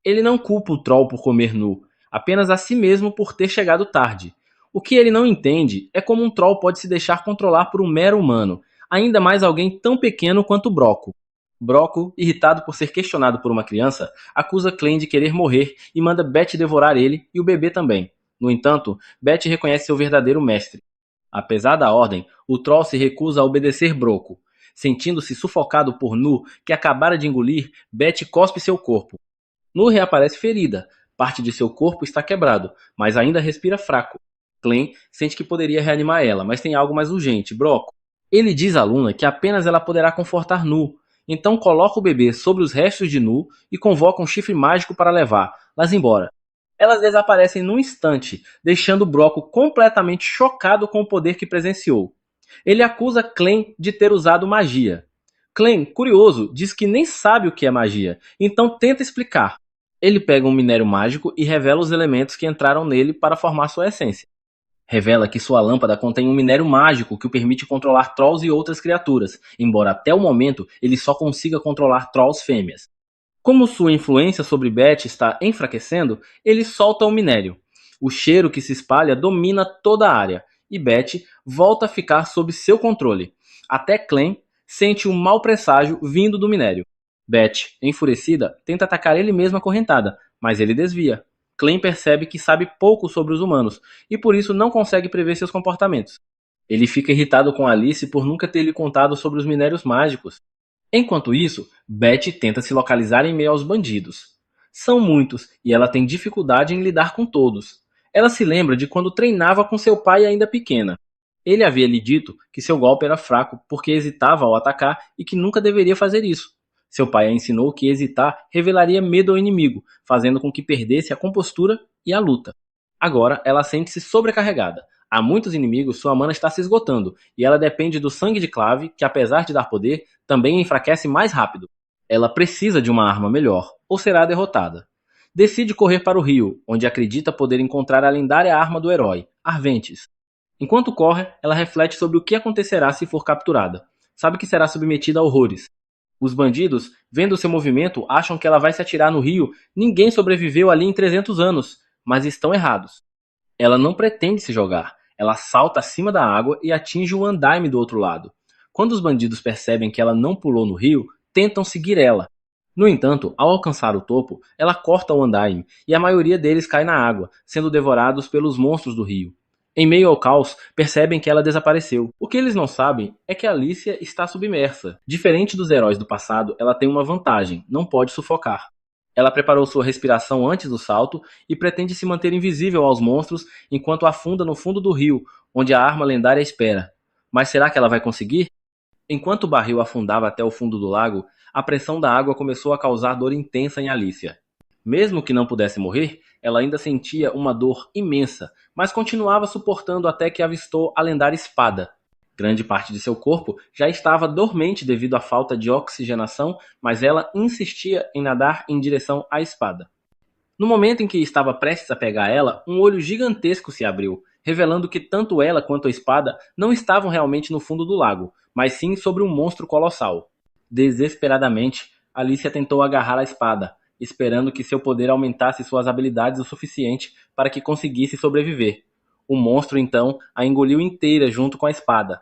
Ele não culpa o troll por comer Nu, apenas a si mesmo por ter chegado tarde. O que ele não entende é como um troll pode se deixar controlar por um mero humano, ainda mais alguém tão pequeno quanto Broco. Broco, irritado por ser questionado por uma criança, acusa Clem de querer morrer e manda Betty devorar ele e o bebê também. No entanto, Betty reconhece seu verdadeiro mestre. Apesar da ordem, o troll se recusa a obedecer Broco. Sentindo-se sufocado por Nu, que acabara de engolir, Betty cospe seu corpo. Nu reaparece ferida, parte de seu corpo está quebrado, mas ainda respira fraco. Clem sente que poderia reanimar ela, mas tem algo mais urgente, Broco. Ele diz a Luna que apenas ela poderá confortar Nu, então coloca o bebê sobre os restos de Nu e convoca um chifre mágico para levá-las embora. Elas desaparecem num instante, deixando Broco completamente chocado com o poder que presenciou. Ele acusa Clem de ter usado magia. Clem, curioso, diz que nem sabe o que é magia, então tenta explicar. Ele pega um minério mágico e revela os elementos que entraram nele para formar sua essência. Revela que sua lâmpada contém um minério mágico que o permite controlar trolls e outras criaturas, embora até o momento ele só consiga controlar trolls fêmeas. Como sua influência sobre Betty está enfraquecendo, ele solta o minério. O cheiro que se espalha domina toda a área, e Betty volta a ficar sob seu controle. Até Clem sente um mau presságio vindo do minério. Betty, enfurecida, tenta atacar ele mesma acorrentada, mas ele desvia. Clem percebe que sabe pouco sobre os humanos, e por isso não consegue prever seus comportamentos. Ele fica irritado com Alice por nunca ter lhe contado sobre os minérios mágicos. Enquanto isso, Betty tenta se localizar em meio aos bandidos. São muitos, e ela tem dificuldade em lidar com todos. Ela se lembra de quando treinava com seu pai ainda pequena. Ele havia lhe dito que seu golpe era fraco porque hesitava ao atacar e que nunca deveria fazer isso. Seu pai a ensinou que hesitar revelaria medo ao inimigo, fazendo com que perdesse a compostura e a luta. Agora, ela sente-se sobrecarregada. Há muitos inimigos, sua mana está se esgotando, e ela depende do sangue de Clave, que apesar de dar poder, também enfraquece mais rápido. Ela precisa de uma arma melhor, ou será derrotada. Decide correr para o rio, onde acredita poder encontrar a lendária arma do herói, Arventes. Enquanto corre, ela reflete sobre o que acontecerá se for capturada. Sabe que será submetida a horrores. Os bandidos, vendo seu movimento, acham que ela vai se atirar no rio. Ninguém sobreviveu ali em 300 anos, mas estão errados. Ela não pretende se jogar. Ela salta acima da água e atinge o andaime do outro lado. Quando os bandidos percebem que ela não pulou no rio, tentam seguir ela. No entanto, ao alcançar o topo, ela corta o andaime e a maioria deles cai na água, sendo devorados pelos monstros do rio. Em meio ao caos, percebem que ela desapareceu. O que eles não sabem é que Alicia está submersa. Diferente dos heróis do passado, ela tem uma vantagem: não pode sufocar. Ela preparou sua respiração antes do salto e pretende se manter invisível aos monstros enquanto afunda no fundo do rio, onde a arma lendária espera. Mas será que ela vai conseguir? Enquanto o barril afundava até o fundo do lago, a pressão da água começou a causar dor intensa em Alicia. Mesmo que não pudesse morrer, ela ainda sentia uma dor imensa, mas continuava suportando até que avistou a lendária espada. Grande parte de seu corpo já estava dormente devido à falta de oxigenação, mas ela insistia em nadar em direção à espada. No momento em que estava prestes a pegar ela, um olho gigantesco se abriu, revelando que tanto ela quanto a espada não estavam realmente no fundo do lago, mas sim sobre um monstro colossal. Desesperadamente, Alicia tentou agarrar a espada, esperando que seu poder aumentasse suas habilidades o suficiente para que conseguisse sobreviver. O monstro então a engoliu inteira junto com a espada.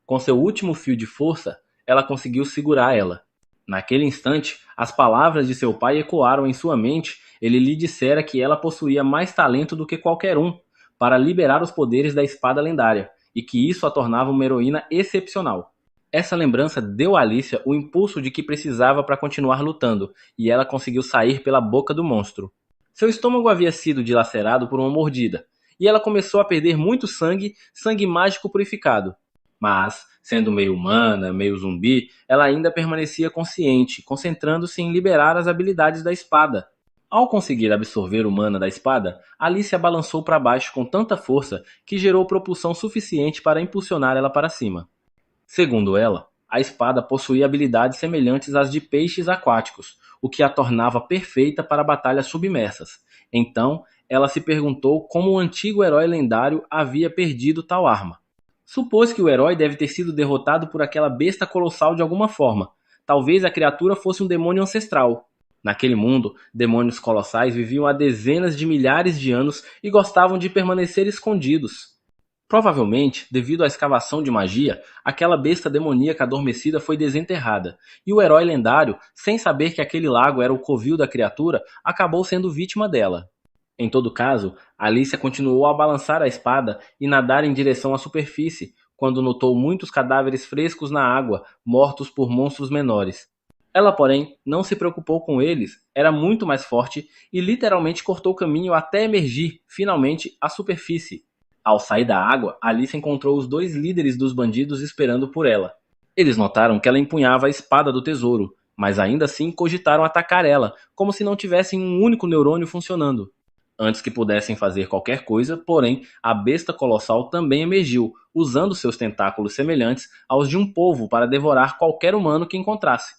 Com seu último fio de força, ela conseguiu segurar ela. Naquele instante, as palavras de seu pai ecoaram em sua mente. Ele lhe dissera que ela possuía mais talento do que qualquer um para liberar os poderes da espada lendária, e que isso a tornava uma heroína excepcional. Essa lembrança deu a Alicia o impulso de que precisava para continuar lutando, e ela conseguiu sair pela boca do monstro. Seu estômago havia sido dilacerado por uma mordida, e ela começou a perder muito sangue, sangue mágico purificado. Mas, sendo meio humana, meio zumbi, ela ainda permanecia consciente, concentrando-se em liberar as habilidades da espada. Ao conseguir absorver o mana da espada, Alicia balançou para baixo com tanta força que gerou propulsão suficiente para impulsionar ela para cima. Segundo ela, a espada possuía habilidades semelhantes às de peixes aquáticos, o que a tornava perfeita para batalhas submersas. Então, ela se perguntou como o antigo herói lendário havia perdido tal arma. Supôs que o herói deve ter sido derrotado por aquela besta colossal de alguma forma. Talvez a criatura fosse um demônio ancestral. Naquele mundo, demônios colossais viviam há dezenas de milhares de anos e gostavam de permanecer escondidos. Provavelmente, devido à escavação de magia, aquela besta demoníaca adormecida foi desenterrada, e o herói lendário, sem saber que aquele lago era o covil da criatura, acabou sendo vítima dela. Em todo caso, Alicia continuou a balançar a espada e nadar em direção à superfície, quando notou muitos cadáveres frescos na água, mortos por monstros menores. Ela, porém, não se preocupou com eles, era muito mais forte e literalmente cortou caminho até emergir, finalmente, à superfície. Ao sair da água, Alicia encontrou os dois líderes dos bandidos esperando por ela. Eles notaram que ela empunhava a espada do tesouro, mas ainda assim cogitaram atacar ela, como se não tivessem um único neurônio funcionando. Antes que pudessem fazer qualquer coisa, porém, a besta colossal também emergiu, usando seus tentáculos semelhantes aos de um polvo para devorar qualquer humano que encontrasse.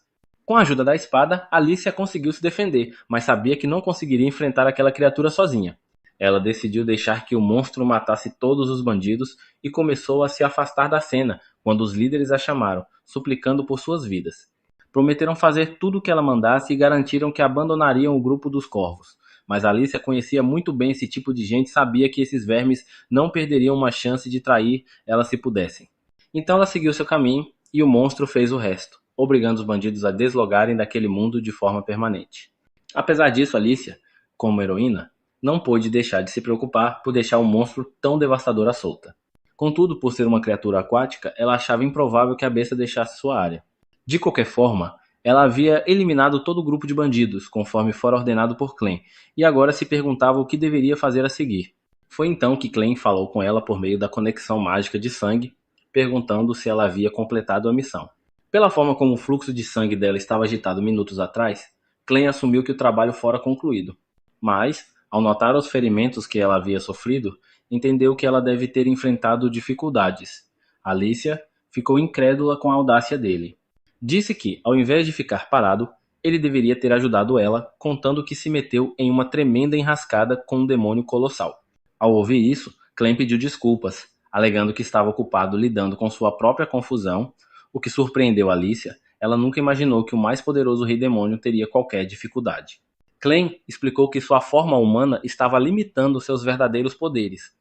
Com a ajuda da espada, Alicia conseguiu se defender, mas sabia que não conseguiria enfrentar aquela criatura sozinha. Ela decidiu deixar que o monstro matasse todos os bandidos e começou a se afastar da cena quando os líderes a chamaram, suplicando por suas vidas. Prometeram fazer tudo o que ela mandasse e garantiram que abandonariam o grupo dos corvos. Mas Alicia conhecia muito bem esse tipo de gente e sabia que esses vermes não perderiam uma chance de trair ela se pudessem. Então ela seguiu seu caminho e o monstro fez o resto, obrigando os bandidos a deslogarem daquele mundo de forma permanente. Apesar disso, Alicia, como heroína, não pôde deixar de se preocupar por deixar um monstro tão devastador à solta. Contudo, por ser uma criatura aquática, ela achava improvável que a besta deixasse sua área. De qualquer forma, ela havia eliminado todo o grupo de bandidos, conforme fora ordenado por Clem, e agora se perguntava o que deveria fazer a seguir. Foi então que Clem falou com ela por meio da conexão mágica de sangue, perguntando se ela havia completado a missão. Pela forma como o fluxo de sangue dela estava agitado minutos atrás, Clem assumiu que o trabalho fora concluído. Mas, ao notar os ferimentos que ela havia sofrido, entendeu que ela deve ter enfrentado dificuldades. Alicia ficou incrédula com a audácia dele. Disse que, ao invés de ficar parado, ele deveria ter ajudado ela, contando que se meteu em uma tremenda enrascada com um demônio colossal. Ao ouvir isso, Clem pediu desculpas, alegando que estava ocupado lidando com sua própria confusão. O que surpreendeu Alicia Ela nunca imaginou que o mais poderoso rei demônio teria qualquer dificuldade. Clem explicou que sua forma humana estava limitando seus verdadeiros poderes.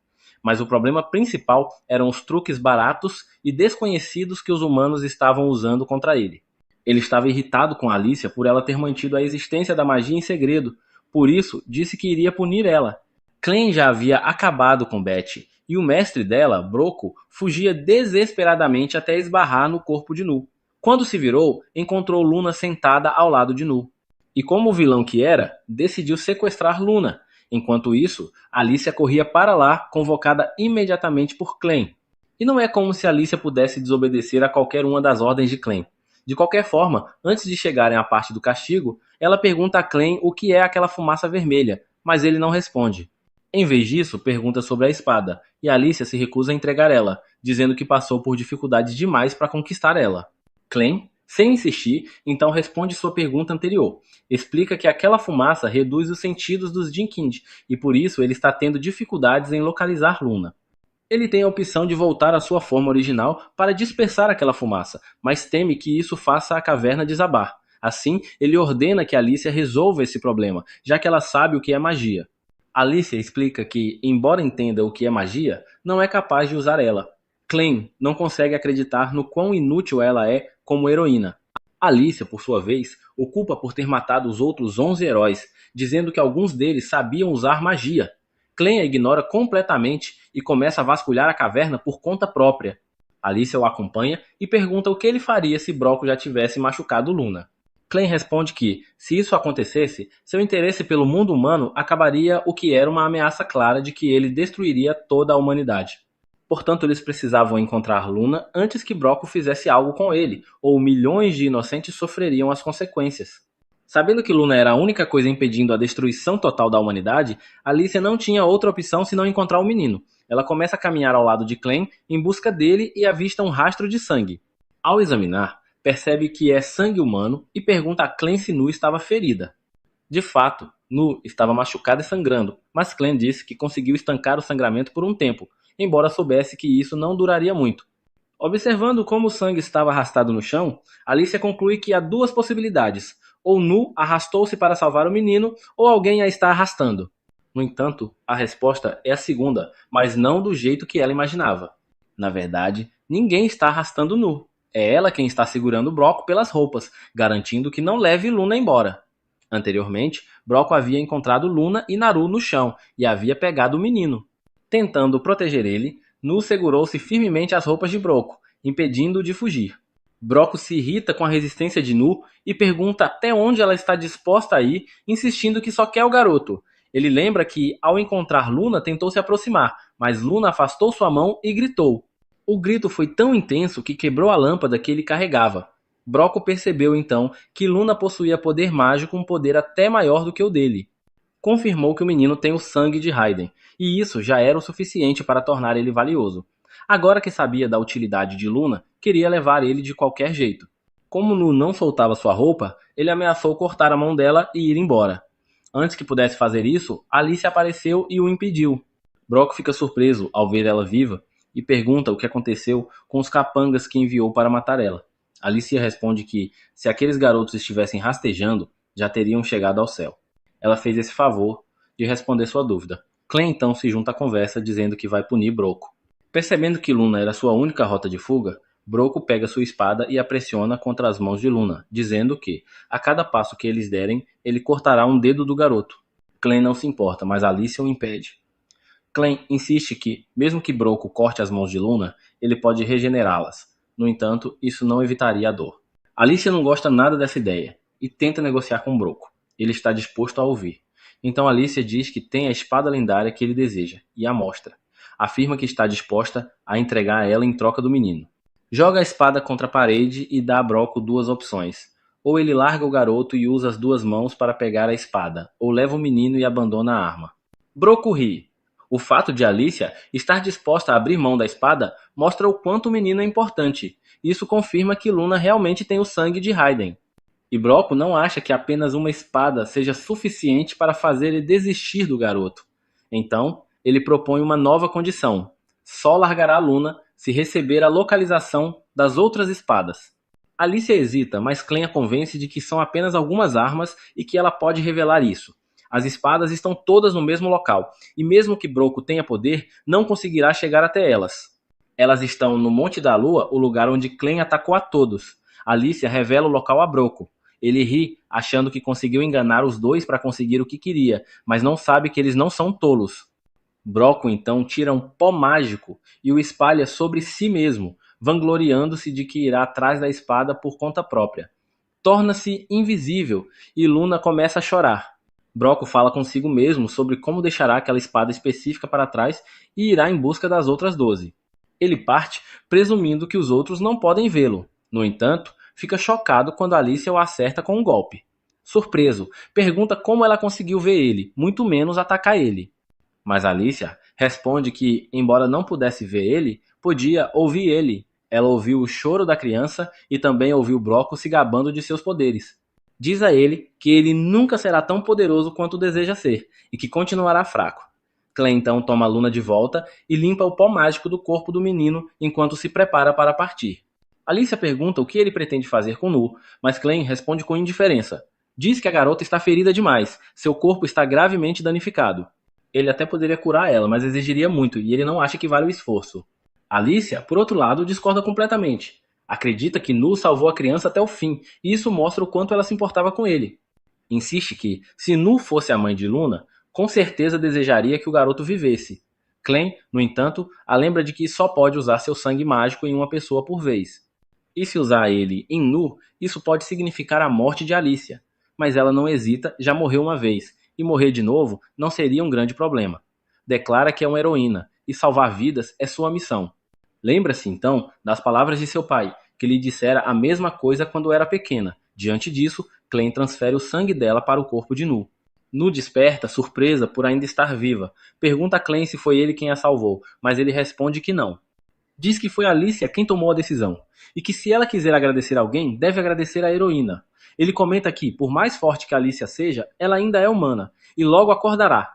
Mas o problema principal eram os truques baratos e desconhecidos que os humanos estavam usando contra ele. Ele estava irritado com Alicia por ela ter mantido a existência da magia em segredo, por isso disse que iria punir ela. Clem já havia acabado com Betty, e o mestre dela, Broco, fugia desesperadamente até esbarrar no corpo de Nu. Quando se virou, encontrou Luna sentada ao lado de Nu. E como o vilão que era, decidiu sequestrar Luna. Enquanto isso, Alicia corria para lá, convocada imediatamente por Clem. E não é como se Alicia pudesse desobedecer a qualquer uma das ordens de Clem. De qualquer forma, antes de chegarem à parte do castigo, ela pergunta a Clem o que é aquela fumaça vermelha, mas ele não responde. Em vez disso, pergunta sobre a espada, e Alicia se recusa a entregar ela, dizendo que passou por dificuldades demais para conquistar ela. Clem, sem insistir, então responde sua pergunta anterior. Explica que aquela fumaça reduz os sentidos dos Jinkind, e por isso ele está tendo dificuldades em localizar Luna. Ele tem a opção de voltar à sua forma original para dispersar aquela fumaça, mas teme que isso faça a caverna desabar. Assim, ele ordena que Alicia resolva esse problema, já que ela sabe o que é magia. Alicia explica que, embora entenda o que é magia, não é capaz de usar ela. Clem não consegue acreditar no quão inútil ela é como heroína. Alicia, por sua vez, o culpa por ter matado os outros 11 heróis, dizendo que alguns deles sabiam usar magia. Clem a ignora completamente e começa a vasculhar a caverna por conta própria. Alicia o acompanha e pergunta o que ele faria se Broco já tivesse machucado Luna. Clem responde que, se isso acontecesse, seu interesse pelo mundo humano acabaria o que era uma ameaça clara de que ele destruiria toda a humanidade. Portanto, eles precisavam encontrar Luna antes que Broco fizesse algo com ele, ou milhões de inocentes sofreriam as consequências. Sabendo que Luna era a única coisa impedindo a destruição total da humanidade, Alicia não tinha outra opção senão encontrar o menino. Ela começa a caminhar ao lado de Clem em busca dele e avista um rastro de sangue. Ao examinar, percebe que é sangue humano e pergunta a Clem se Nu estava ferida. De fato, Nu estava machucada e sangrando, mas Clem disse que conseguiu estancar o sangramento por um tempo, embora soubesse que isso não duraria muito. Observando como o sangue estava arrastado no chão, Alicia conclui que há duas possibilidades: ou Nu arrastou-se para salvar o menino, ou alguém a está arrastando. No entanto, a resposta é a segunda, mas não do jeito que ela imaginava. Na verdade, ninguém está arrastando Nu. É ela quem está segurando Broco pelas roupas, garantindo que não leve Luna embora. Anteriormente, Broco havia encontrado Luna e Naru no chão e havia pegado o menino. Tentando proteger ele, Nu segurou-se firmemente às roupas de Broco, impedindo-o de fugir. Broco se irrita com a resistência de Nu e pergunta até onde ela está disposta a ir, insistindo que só quer o garoto. Ele lembra que, ao encontrar Luna, tentou se aproximar, mas Luna afastou sua mão e gritou. O grito foi tão intenso que quebrou a lâmpada que ele carregava. Broco percebeu então que Luna possuía poder mágico, um poder até maior do que o dele. Confirmou que o menino tem o sangue de Raiden, e isso já era o suficiente para tornar ele valioso. Agora que sabia da utilidade de Luna, queria levar ele de qualquer jeito. Como Nu não soltava sua roupa, ele ameaçou cortar a mão dela e ir embora. Antes que pudesse fazer isso, Alicia apareceu e o impediu. Broco fica surpreso ao ver ela viva e pergunta o que aconteceu com os capangas que enviou para matar ela. Alicia responde que, se aqueles garotos estivessem rastejando, já teriam chegado ao céu. Ela fez esse favor de responder sua dúvida. Clem então se junta à conversa dizendo que vai punir Broco. Percebendo que Luna era sua única rota de fuga, Broco pega sua espada e a pressiona contra as mãos de Luna, dizendo que, a cada passo que eles derem, ele cortará um dedo do garoto. Clem não se importa, mas Alicia o impede. Clem insiste que, mesmo que Broco corte as mãos de Luna, ele pode regenerá-las. No entanto, isso não evitaria a dor. Alicia não gosta nada dessa ideia e tenta negociar com Broco. Ele está disposto a ouvir. Então Alicia diz que tem a espada lendária que ele deseja e a mostra. Afirma que está disposta a entregar a ela em troca do menino. Joga a espada contra a parede e dá a Broco duas opções. Ou ele larga o garoto e usa as duas mãos para pegar a espada, ou leva o menino e abandona a arma. Broco ri. O fato de Alicia estar disposta a abrir mão da espada mostra o quanto o menino é importante. Isso confirma que Luna realmente tem o sangue de Raiden. E Broco não acha que apenas uma espada seja suficiente para fazer ele desistir do garoto. Então, ele propõe uma nova condição. Só largará Luna se receber a localização das outras espadas. Alicia hesita, mas Clem a convence de que são apenas algumas armas e que ela pode revelar isso. As espadas estão todas no mesmo local, e mesmo que Broco tenha poder, não conseguirá chegar até elas. Elas estão no Monte da Lua, o lugar onde Clem atacou a todos. Alicia revela o local a Broco. Ele ri, achando que conseguiu enganar os dois para conseguir o que queria, mas não sabe que eles não são tolos. Broco então tira um pó mágico e o espalha sobre si mesmo, vangloriando-se de que irá atrás da espada por conta própria. Torna-se invisível e Luna começa a chorar. Broco fala consigo mesmo sobre como deixará aquela espada específica para trás e irá em busca das outras 12. Ele parte presumindo que os outros não podem vê-lo. No entanto, fica chocado quando Alicia o acerta com um golpe. Surpreso, pergunta como ela conseguiu ver ele, muito menos atacar ele. Mas Alicia responde que, embora não pudesse ver ele, podia ouvir ele. Ela ouviu o choro da criança e também ouviu Broco se gabando de seus poderes. Diz a ele que ele nunca será tão poderoso quanto deseja ser e que continuará fraco. Clem então toma Luna de volta e limpa o pó mágico do corpo do menino enquanto se prepara para partir. Alicia pergunta o que ele pretende fazer com Nu, mas Clem responde com indiferença. Diz que a garota está ferida demais, seu corpo está gravemente danificado. Ele até poderia curar ela, mas exigiria muito e ele não acha que vale o esforço. Alicia, por outro lado, discorda completamente. Acredita que Nu salvou a criança até o fim, e isso mostra o quanto ela se importava com ele. Insiste que, se Nu fosse a mãe de Luna, com certeza desejaria que o garoto vivesse. Clem, no entanto, a lembra de que só pode usar seu sangue mágico em uma pessoa por vez. E se usar ele em Nu, isso pode significar a morte de Alicia. Mas ela não hesita, já morreu uma vez, e morrer de novo não seria um grande problema. Declara que é uma heroína, e salvar vidas é sua missão. Lembra-se, então, das palavras de seu pai, que lhe dissera a mesma coisa quando era pequena. Diante disso, Clem transfere o sangue dela para o corpo de Nu. Nu desperta, surpresa por ainda estar viva. Pergunta a Clem se foi ele quem a salvou, mas ele responde que não. Diz que foi Alicia quem tomou a decisão, e que se ela quiser agradecer alguém, deve agradecer a heroína. Ele comenta que, por mais forte que Alicia seja, ela ainda é humana, e logo acordará.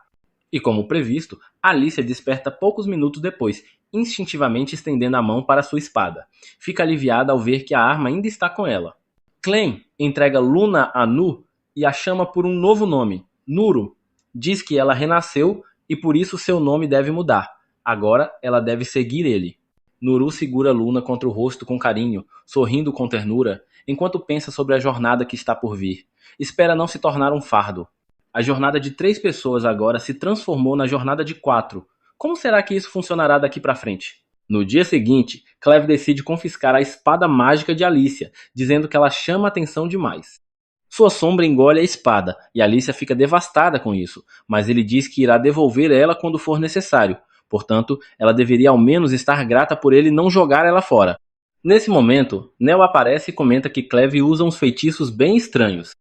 E como previsto, Alicia desperta poucos minutos depois, instintivamente estendendo a mão para sua espada. Fica aliviada ao ver que a arma ainda está com ela. Clem entrega Luna a Nu e a chama por um novo nome, Nuru. Diz que ela renasceu e por isso seu nome deve mudar. Agora ela deve seguir ele. Nuru segura Luna contra o rosto com carinho, sorrindo com ternura, enquanto pensa sobre a jornada que está por vir. Espera não se tornar um fardo. A jornada de 3 pessoas agora se transformou na jornada de 4. Como será que isso funcionará daqui para frente? No dia seguinte, Cleve decide confiscar a espada mágica de Alicia, dizendo que ela chama atenção demais. Sua sombra engole a espada, e Alicia fica devastada com isso, mas ele diz que irá devolver ela quando for necessário. Portanto, ela deveria ao menos estar grata por ele não jogar ela fora. Nesse momento, Nell aparece e comenta que Cleve usa uns feitiços bem estranhos.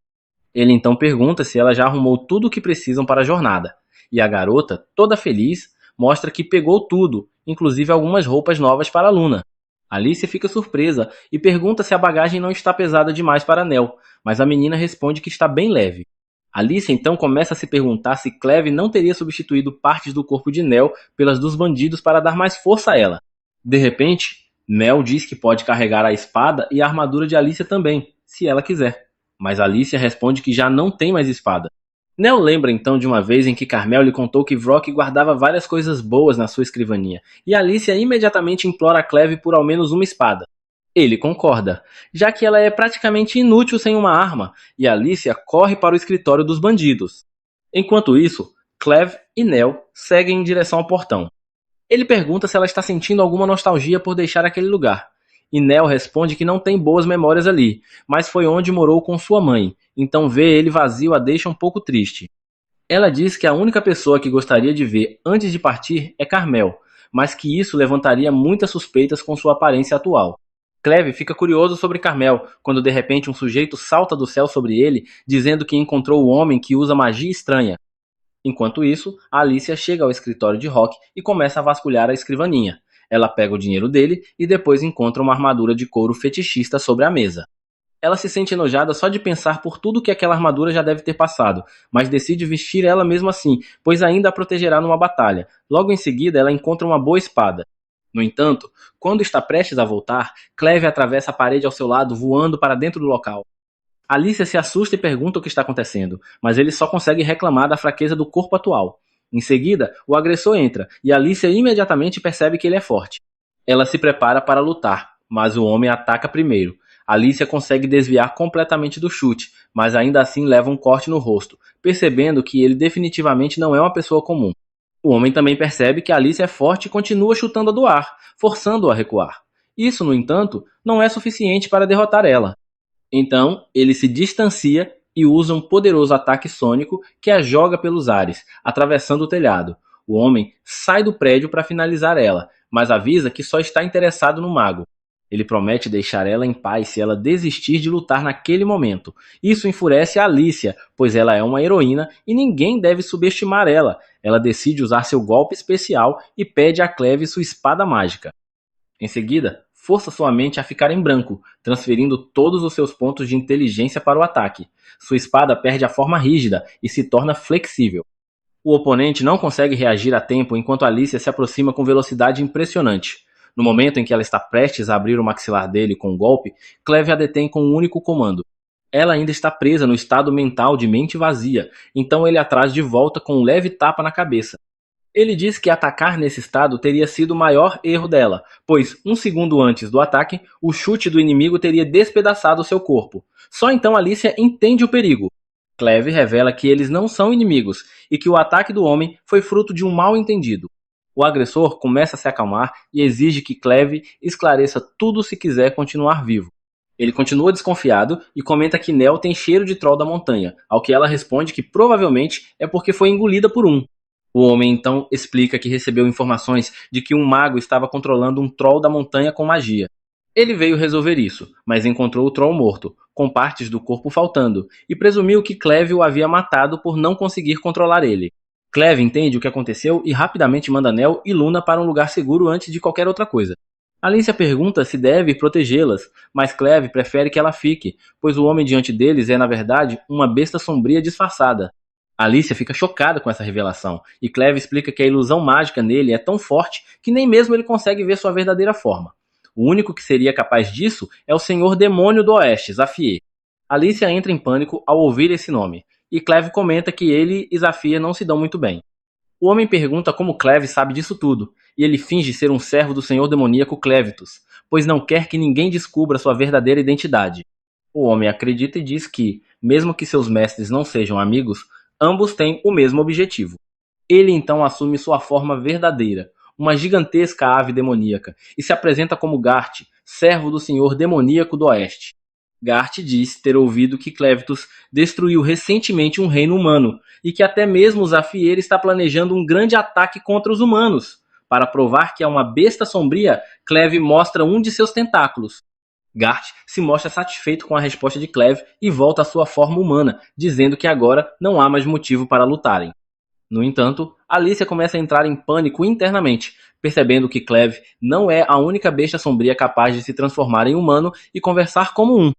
Ele então pergunta se ela já arrumou tudo o que precisam para a jornada, e a garota, toda feliz, mostra que pegou tudo, inclusive algumas roupas novas para Luna. Alicia fica surpresa e pergunta se a bagagem não está pesada demais para Nell, mas a menina responde que está bem leve. Alicia então começa a se perguntar se Cleve não teria substituído partes do corpo de Nell pelas dos bandidos para dar mais força a ela. De repente, Nell diz que pode carregar a espada e a armadura de Alicia também, se ela quiser. Mas Alicia responde que já não tem mais espada. Nell lembra então de uma vez em que Carmel lhe contou que Vrock guardava várias coisas boas na sua escrivaninha, e Alicia imediatamente implora a Cleve por ao menos uma espada. Ele concorda, já que ela é praticamente inútil sem uma arma, e Alicia corre para o escritório dos bandidos. Enquanto isso, Cleve e Nell seguem em direção ao portão. Ele pergunta se ela está sentindo alguma nostalgia por deixar aquele lugar, e Nell responde que não tem boas memórias ali, mas foi onde morou com sua mãe, então ver ele vazio a deixa um pouco triste. Ela diz que a única pessoa que gostaria de ver antes de partir é Carmel, mas que isso levantaria muitas suspeitas com sua aparência atual. Cleve fica curioso sobre Carmel, quando de repente um sujeito salta do céu sobre ele, dizendo que encontrou o homem que usa magia estranha. Enquanto isso, Alicia chega ao escritório de Rock e começa a vasculhar a escrivaninha. Ela pega o dinheiro dele e depois encontra uma armadura de couro fetichista sobre a mesa. Ela se sente enojada só de pensar por tudo que aquela armadura já deve ter passado, mas decide vestir ela mesmo assim, pois ainda a protegerá numa batalha. Logo em seguida, ela encontra uma boa espada. No entanto, quando está prestes a voltar, Cleve atravessa a parede ao seu lado, voando para dentro do local. Alicia se assusta e pergunta o que está acontecendo, mas ele só consegue reclamar da fraqueza do corpo atual. Em seguida, o agressor entra e Alicia imediatamente percebe que ele é forte. Ela se prepara para lutar, mas o homem ataca primeiro. Alicia consegue desviar completamente do chute, mas ainda assim leva um corte no rosto, percebendo que ele definitivamente não é uma pessoa comum. O homem também percebe que Alicia é forte e continua chutando-a do ar, forçando-a a recuar. Isso, no entanto, não é suficiente para derrotar ela. Então, ele se distancia e usa um poderoso ataque sônico que a joga pelos ares, atravessando o telhado. O homem sai do prédio para finalizar ela, mas avisa que só está interessado no mago. Ele promete deixar ela em paz se ela desistir de lutar naquele momento. Isso enfurece a Alicia, pois ela é uma heroína e ninguém deve subestimar ela. Ela decide usar seu golpe especial e pede a Cleve sua espada mágica. Em seguida, força sua mente a ficar em branco, transferindo todos os seus pontos de inteligência para o ataque. Sua espada perde a forma rígida e se torna flexível. O oponente não consegue reagir a tempo enquanto Alicia se aproxima com velocidade impressionante. No momento em que ela está prestes a abrir o maxilar dele com um golpe, Cleve a detém com um único comando. Ela ainda está presa no estado mental de mente vazia, então ele a traz de volta com um leve tapa na cabeça. Ele diz que atacar nesse estado teria sido o maior erro dela, pois, um segundo antes do ataque, o chute do inimigo teria despedaçado seu corpo. Só então Alicia entende o perigo. Cleve revela que eles não são inimigos e que o ataque do homem foi fruto de um mal-entendido. O agressor começa a se acalmar e exige que Cleve esclareça tudo se quiser continuar vivo. Ele continua desconfiado e comenta que Nell tem cheiro de troll da montanha, ao que ela responde que provavelmente é porque foi engolida por um. O homem então explica que recebeu informações de que um mago estava controlando um troll da montanha com magia. Ele veio resolver isso, mas encontrou o troll morto, com partes do corpo faltando, e presumiu que Cleve o havia matado por não conseguir controlar ele. Cleve entende o que aconteceu e rapidamente manda Nell e Luna para um lugar seguro antes de qualquer outra coisa. Alicia pergunta se deve protegê-las, mas Cleve prefere que ela fique, pois o homem diante deles é, na verdade, uma besta sombria disfarçada. Alicia fica chocada com essa revelação, e Cleve explica que a ilusão mágica nele é tão forte que nem mesmo ele consegue ver sua verdadeira forma. O único que seria capaz disso é o Senhor Demônio do Oeste, Zafir. Alicia entra em pânico ao ouvir esse nome, e Cleve comenta que ele e Zafir não se dão muito bem. O homem pergunta como Cleve sabe disso tudo, e ele finge ser um servo do Senhor Demoníaco Clevitus, pois não quer que ninguém descubra sua verdadeira identidade. O homem acredita e diz que, mesmo que seus mestres não sejam amigos, ambos têm o mesmo objetivo. Ele então assume sua forma verdadeira, uma gigantesca ave demoníaca, e se apresenta como Gart, servo do Senhor Demoníaco do Oeste. Gart diz ter ouvido que Clevitus destruiu recentemente um reino humano, e que até mesmo o Zafir está planejando um grande ataque contra os humanos. Para provar que é uma besta sombria, Cleve mostra um de seus tentáculos. Gart se mostra satisfeito com a resposta de Cleve e volta à sua forma humana, dizendo que agora não há mais motivo para lutarem. No entanto, Alicia começa a entrar em pânico internamente, percebendo que Cleve não é a única besta sombria capaz de se transformar em humano e conversar como um.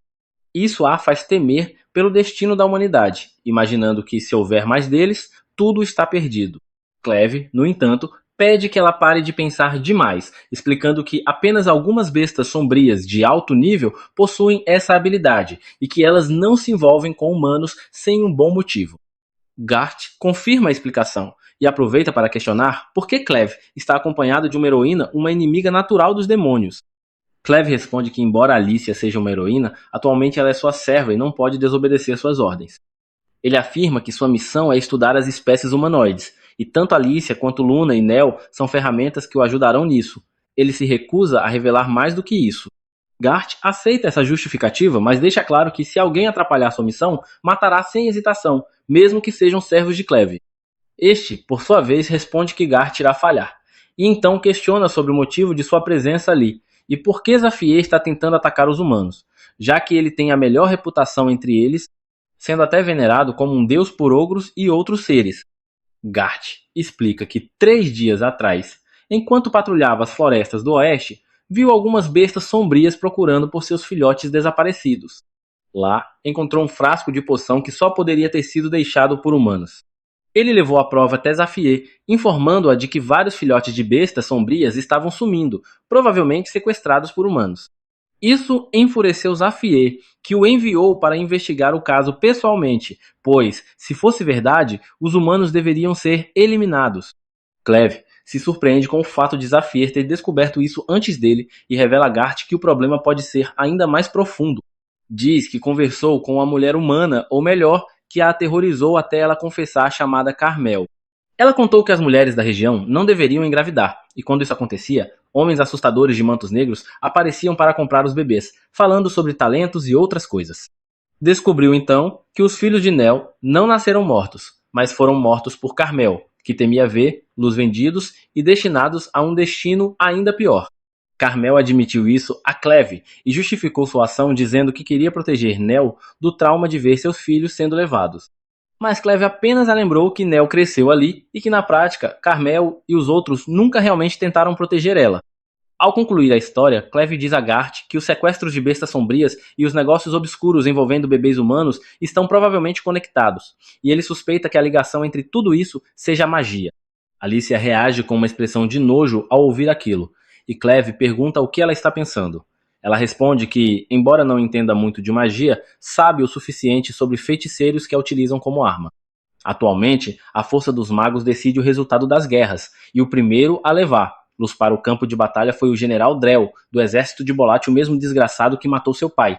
Isso a faz temer pelo destino da humanidade, imaginando que se houver mais deles, tudo está perdido. Cleve, no entanto, pede que ela pare de pensar demais, explicando que apenas algumas bestas sombrias de alto nível possuem essa habilidade e que elas não se envolvem com humanos sem um bom motivo. Gart confirma a explicação e aproveita para questionar por que Cleve está acompanhada de uma heroína, uma inimiga natural dos demônios. Cleve responde que, embora Alicia seja uma heroína, atualmente ela é sua serva e não pode desobedecer suas ordens. Ele afirma que sua missão é estudar as espécies humanoides, e tanto Alicia quanto Luna e Nell são ferramentas que o ajudarão nisso. Ele se recusa a revelar mais do que isso. Gart aceita essa justificativa, mas deixa claro que se alguém atrapalhar sua missão, matará sem hesitação, mesmo que sejam servos de Cleve. Este, por sua vez, responde que Gart irá falhar, e então questiona sobre o motivo de sua presença ali, e por que Zafir está tentando atacar os humanos, já que ele tem a melhor reputação entre eles, sendo até venerado como um deus por ogros e outros seres. Gart explica que 3 dias atrás, enquanto patrulhava as florestas do oeste, viu algumas bestas sombrias procurando por seus filhotes desaparecidos. Lá, encontrou um frasco de poção que só poderia ter sido deixado por humanos. Ele levou a prova até Zafir, informando-a de que vários filhotes de bestas sombrias estavam sumindo, provavelmente sequestrados por humanos. Isso enfureceu Zafir, que o enviou para investigar o caso pessoalmente, pois, se fosse verdade, os humanos deveriam ser eliminados. Cleve se surpreende com o fato de Zafir ter descoberto isso antes dele e revela a Gart que o problema pode ser ainda mais profundo. Diz que conversou com uma mulher humana, ou melhor, que a aterrorizou até ela confessar a chamada Carmel. Ela contou que as mulheres da região não deveriam engravidar, e quando isso acontecia, homens assustadores de mantos negros apareciam para comprar os bebês, falando sobre talentos e outras coisas. Descobriu então que os filhos de Nel não nasceram mortos, mas foram mortos por Carmel, que temia ver-los vendidos e destinados a um destino ainda pior. Carmel admitiu isso a Cleve e justificou sua ação dizendo que queria proteger Nel do trauma de ver seus filhos sendo levados. Mas Cleve apenas a lembrou que Nel cresceu ali e que na prática Carmel e os outros nunca realmente tentaram proteger ela. Ao concluir a história, Cleve diz a Gart que os sequestros de bestas sombrias e os negócios obscuros envolvendo bebês humanos estão provavelmente conectados, e ele suspeita que a ligação entre tudo isso seja magia. Alicia reage com uma expressão de nojo ao ouvir aquilo, e Cleve pergunta o que ela está pensando. Ela responde que, embora não entenda muito de magia, sabe o suficiente sobre feiticeiros que a utilizam como arma. Atualmente, a força dos magos decide o resultado das guerras, e o primeiro a levar-los para o campo de batalha foi o general Drell, do exército de Bolat, o mesmo desgraçado que matou seu pai.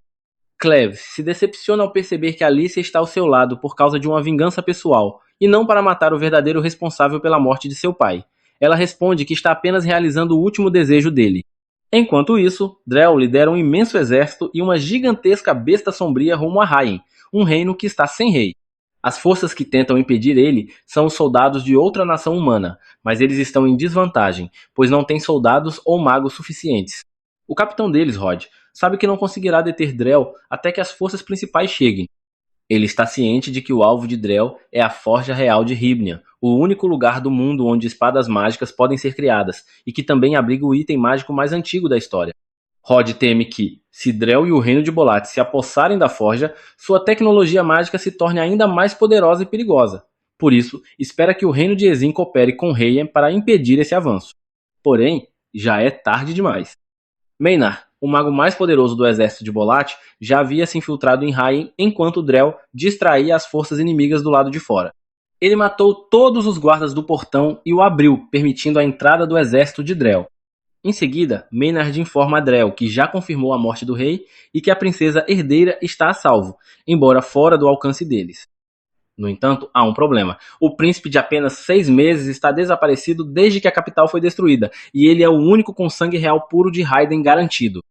Cleve se decepciona ao perceber que Alicia está ao seu lado por causa de uma vingança pessoal, e não para matar o verdadeiro responsável pela morte de seu pai. Ela responde que está apenas realizando o último desejo dele. Enquanto isso, Drell lidera um imenso exército e uma gigantesca besta sombria rumo a Raien, um reino que está sem rei. As forças que tentam impedir ele são os soldados de outra nação humana, mas eles estão em desvantagem, pois não têm soldados ou magos suficientes. O capitão deles, Rod, sabe que não conseguirá deter Drell até que as forças principais cheguem. Ele está ciente de que o alvo de Drell é a Forja Real de Ribnia, o único lugar do mundo onde espadas mágicas podem ser criadas, e que também abriga o item mágico mais antigo da história. Rod teme que, se Drell e o reino de Bolat se apossarem da forja, sua tecnologia mágica se torne ainda mais poderosa e perigosa. Por isso, espera que o reino de Ezin coopere com Raien para impedir esse avanço. Porém, já é tarde demais. Maynard, o mago mais poderoso do exército de Bolat, já havia se infiltrado em Raien enquanto Drell distraía as forças inimigas do lado de fora. Ele matou todos os guardas do portão e o abriu, permitindo a entrada do exército de Drell. Em seguida, Maynard informa a Drell que já confirmou a morte do rei e que a princesa herdeira está a salvo, embora fora do alcance deles. No entanto, há um problema. O príncipe de apenas 6 meses está desaparecido desde que a capital foi destruída, e ele é o único com sangue real puro de Raiden garantido.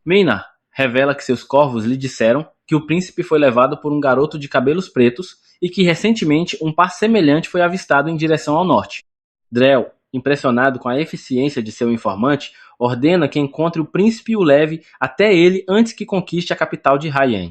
Maynard revela que seus corvos lhe disseram que o príncipe foi levado por um garoto de cabelos pretos e que recentemente um par semelhante foi avistado em direção ao norte. Drell, impressionado com a eficiência de seu informante, ordena que encontre o príncipe e o leve até ele antes que conquiste a capital de Raien.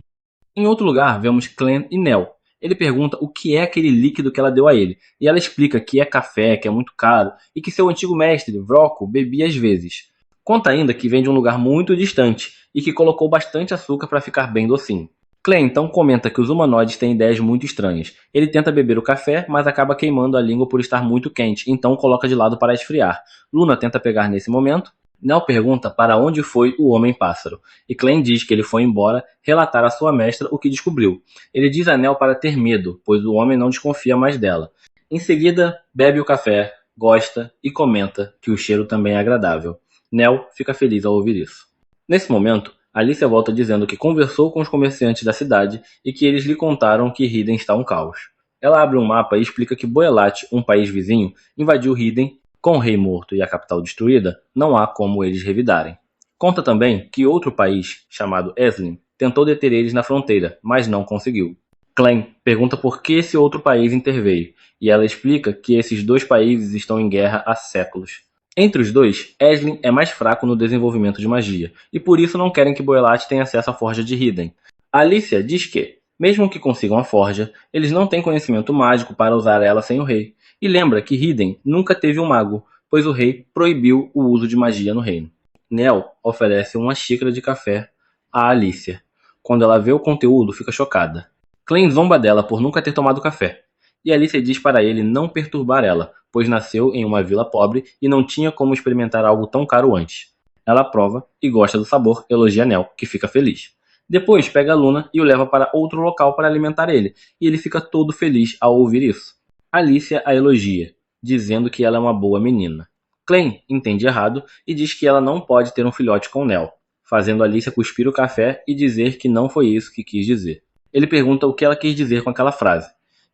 Em outro lugar, vemos Clem e Nel. Ele pergunta o que é aquele líquido que ela deu a ele, e ela explica que é café, que é muito caro, e que seu antigo mestre, Vrocco, bebia às vezes. Conta ainda que vem de um lugar muito distante, e que colocou bastante açúcar para ficar bem docinho. Clay então comenta que os humanoides têm ideias muito estranhas. Ele tenta beber o café, mas acaba queimando a língua por estar muito quente, então coloca de lado para esfriar. Luna tenta pegar nesse momento. Nel pergunta para onde foi o Homem-Pássaro, e Clem diz que ele foi embora relatar à sua mestra o que descobriu. Ele diz a Nel para ter medo, pois o homem não desconfia mais dela. Em seguida, bebe o café, gosta e comenta que o cheiro também é agradável. Nel fica feliz ao ouvir isso. Nesse momento, Alicia volta dizendo que conversou com os comerciantes da cidade e que eles lhe contaram que Riden está um caos. Ela abre um mapa e explica que Boelat, um país vizinho, invadiu Riden. Com o rei morto e a capital destruída, não há como eles revidarem. Conta também que outro país, chamado Eslin, tentou deter eles na fronteira, mas não conseguiu. Clem pergunta por que esse outro país interveio, e ela explica que esses dois países estão em guerra há séculos. Entre os dois, Eslin é mais fraco no desenvolvimento de magia, e por isso não querem que Boelat tenha acesso à forja de Riden. Alicia diz que, mesmo que consigam a forja, eles não têm conhecimento mágico para usar ela sem o rei. E lembra que Riden nunca teve um mago, pois o rei proibiu o uso de magia no reino. Nel oferece uma xícara de café a Alicia. Quando ela vê o conteúdo, fica chocada. Clem zomba dela por nunca ter tomado café. e Alicia diz para ele não perturbar ela, pois nasceu em uma vila pobre e não tinha como experimentar algo tão caro antes. Ela prova e gosta do sabor, elogia Nell, que fica feliz. Depois pega Luna e o leva para outro local para alimentar ele, e ele fica todo feliz ao ouvir isso. Alicia a elogia, dizendo que ela é uma boa menina. Clem entende errado e diz que ela não pode ter um filhote com Nell, fazendo Alicia cuspir o café e dizer que não foi isso que quis dizer. Ele pergunta o que ela quis dizer com aquela frase,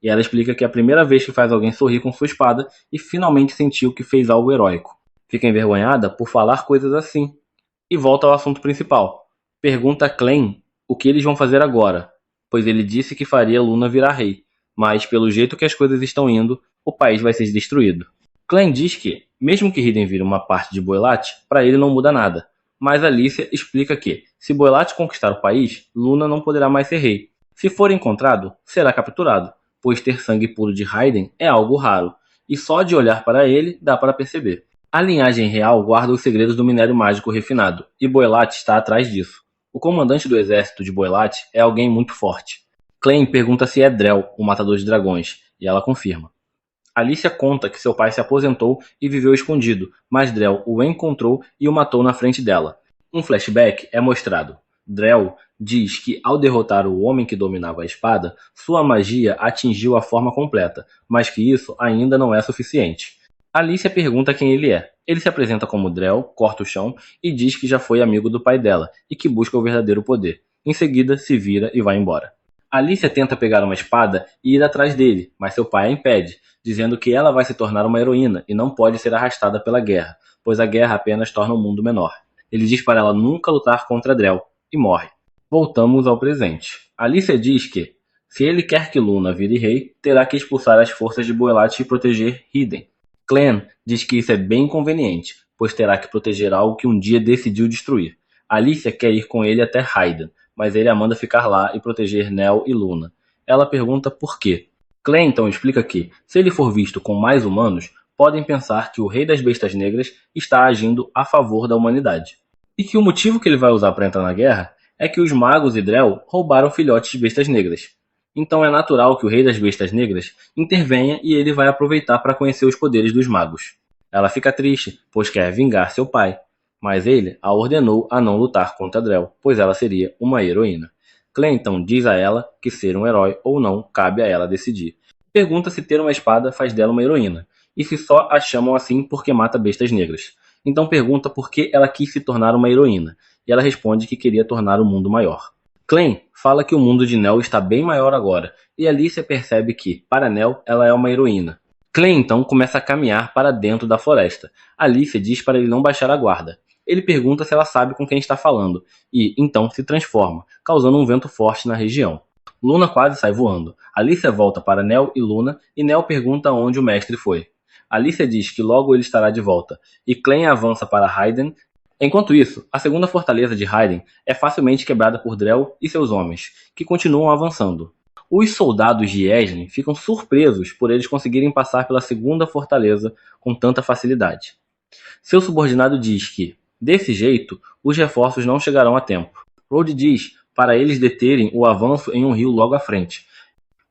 e ela explica que é a primeira vez que faz alguém sorrir com sua espada e finalmente sentiu que fez algo heróico. Fica envergonhada por falar coisas assim, e volta ao assunto principal. Pergunta a Clem o que eles vão fazer agora, pois ele disse que faria Luna virar rei, mas pelo jeito que as coisas estão indo, o país vai ser destruído. Clem diz que, mesmo que Hiden vire uma parte de Boelat, para ele não muda nada, mas Alicia explica que, se Boelat conquistar o país, Luna não poderá mais ser rei. Se for encontrado, será capturado, pois ter sangue puro de Hiden é algo raro, e só de olhar para ele dá para perceber. A linhagem real guarda os segredos do minério mágico refinado, e Boelat está atrás disso. O comandante do exército de Boelat é alguém muito forte. Clem pergunta se é Drell, o matador de dragões, e ela confirma. Alicia conta que seu pai se aposentou e viveu escondido, mas Drell o encontrou e o matou na frente dela. Um flashback é mostrado. Drell diz que ao derrotar o homem que dominava a espada, sua magia atingiu a forma completa, mas que isso ainda não é suficiente. Alicia pergunta quem ele é. Ele se apresenta como Drell, corta o chão e diz que já foi amigo do pai dela e que busca o verdadeiro poder. Em seguida, se vira e vai embora. Alicia tenta pegar uma espada e ir atrás dele, mas seu pai a impede, dizendo que ela vai se tornar uma heroína e não pode ser arrastada pela guerra, pois a guerra apenas torna o mundo menor. Ele diz para ela nunca lutar contra Drell e morre. Voltamos ao presente. Alicia diz que, se ele quer que Luna vire rei, terá que expulsar as forças de Boelat e proteger Hiden. Clem diz que isso é bem conveniente, pois terá que proteger algo que um dia decidiu destruir. Alicia quer ir com ele até Hiden, mas ele a manda ficar lá e proteger Nell e Luna. Ela pergunta por quê. Clem então explica que, se ele for visto com mais humanos, podem pensar que o Rei das Bestas Negras está agindo a favor da humanidade. E que o motivo que ele vai usar para entrar na guerra é que os magos e Drell roubaram filhotes de bestas negras. Então é natural que o Rei das Bestas Negras intervenha e ele vai aproveitar para conhecer os poderes dos magos. Ela fica triste, pois quer vingar seu pai, mas ele a ordenou a não lutar contra Drell, pois ela seria uma heroína. Clem então diz a ela que ser um herói ou não cabe a ela decidir. Pergunta se ter uma espada faz dela uma heroína, e se só a chamam assim porque mata bestas negras. Então pergunta por que ela quis se tornar uma heroína, e ela responde que queria tornar o mundo maior. Clem fala que o mundo de Nell está bem maior agora, e Alicia percebe que, para Nell, ela é uma heroína. Clem então começa a caminhar para dentro da floresta. Alicia diz para ele não baixar a guarda. Ele pergunta se ela sabe com quem está falando, e então se transforma, causando um vento forte na região. Luna quase sai voando. Alicia volta para Nell e Luna, e Nell pergunta onde o mestre foi. Alicia diz que logo ele estará de volta, e Clem avança para Hiden. Enquanto isso, a segunda fortaleza de Hiden é facilmente quebrada por Drell e seus homens, que continuam avançando. Os soldados de Eslen ficam surpresos por eles conseguirem passar pela segunda fortaleza com tanta facilidade. Seu subordinado diz que, desse jeito, os reforços não chegarão a tempo. Rhodes diz para eles deterem o avanço em um rio logo à frente.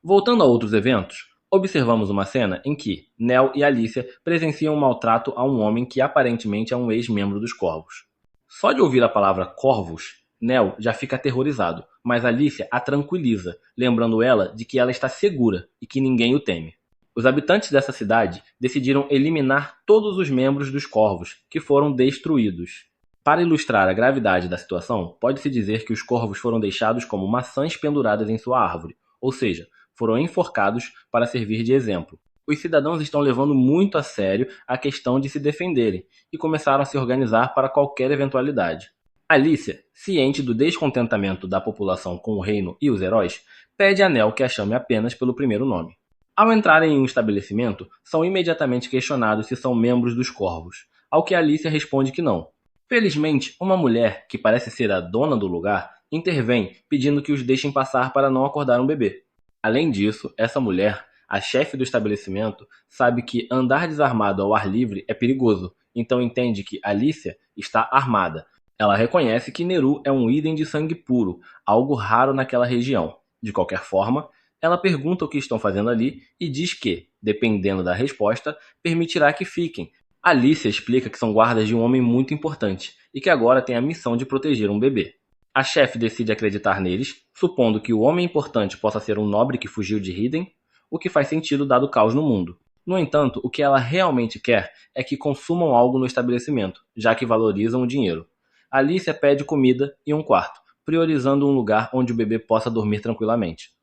Voltando a outros eventos, observamos uma cena em que Nell e Alicia presenciam um maltrato a um homem que aparentemente é um ex-membro dos Corvos. Só de ouvir a palavra Corvos, Nell já fica aterrorizado, mas Alicia a tranquiliza, lembrando ela de que ela está segura e que ninguém o teme. Os habitantes dessa cidade decidiram eliminar todos os membros dos Corvos, que foram destruídos. Para ilustrar a gravidade da situação, pode-se dizer que os Corvos foram deixados como maçãs penduradas em sua árvore, ou seja, foram enforcados para servir de exemplo. Os cidadãos estão levando muito a sério a questão de se defenderem e começaram a se organizar para qualquer eventualidade. Alicia, ciente do descontentamento da população com o reino e os heróis, pede a Nell que a chame apenas pelo primeiro nome. Ao entrarem em um estabelecimento, são imediatamente questionados se são membros dos Corvos, ao que Alicia responde que não. Felizmente, uma mulher, que parece ser a dona do lugar, intervém pedindo que os deixem passar para não acordar um bebê. Além disso, essa mulher, a chefe do estabelecimento, sabe que andar desarmado ao ar livre é perigoso, então entende que Alicia está armada. Ela reconhece que Neru é um item de sangue puro, algo raro naquela região. De qualquer forma, Ela pergunta o que estão fazendo ali e diz que, dependendo da resposta, permitirá que fiquem. Alicia explica que são guardas de um homem muito importante e que agora tem a missão de proteger um bebê. A chefe decide acreditar neles, supondo que o homem importante possa ser um nobre que fugiu de Hidden, o que faz sentido dado o caos no mundo. No entanto, o que ela realmente quer é que consumam algo no estabelecimento, já que valorizam o dinheiro. Alicia pede comida e um quarto, priorizando um lugar onde o bebê possa dormir tranquilamente.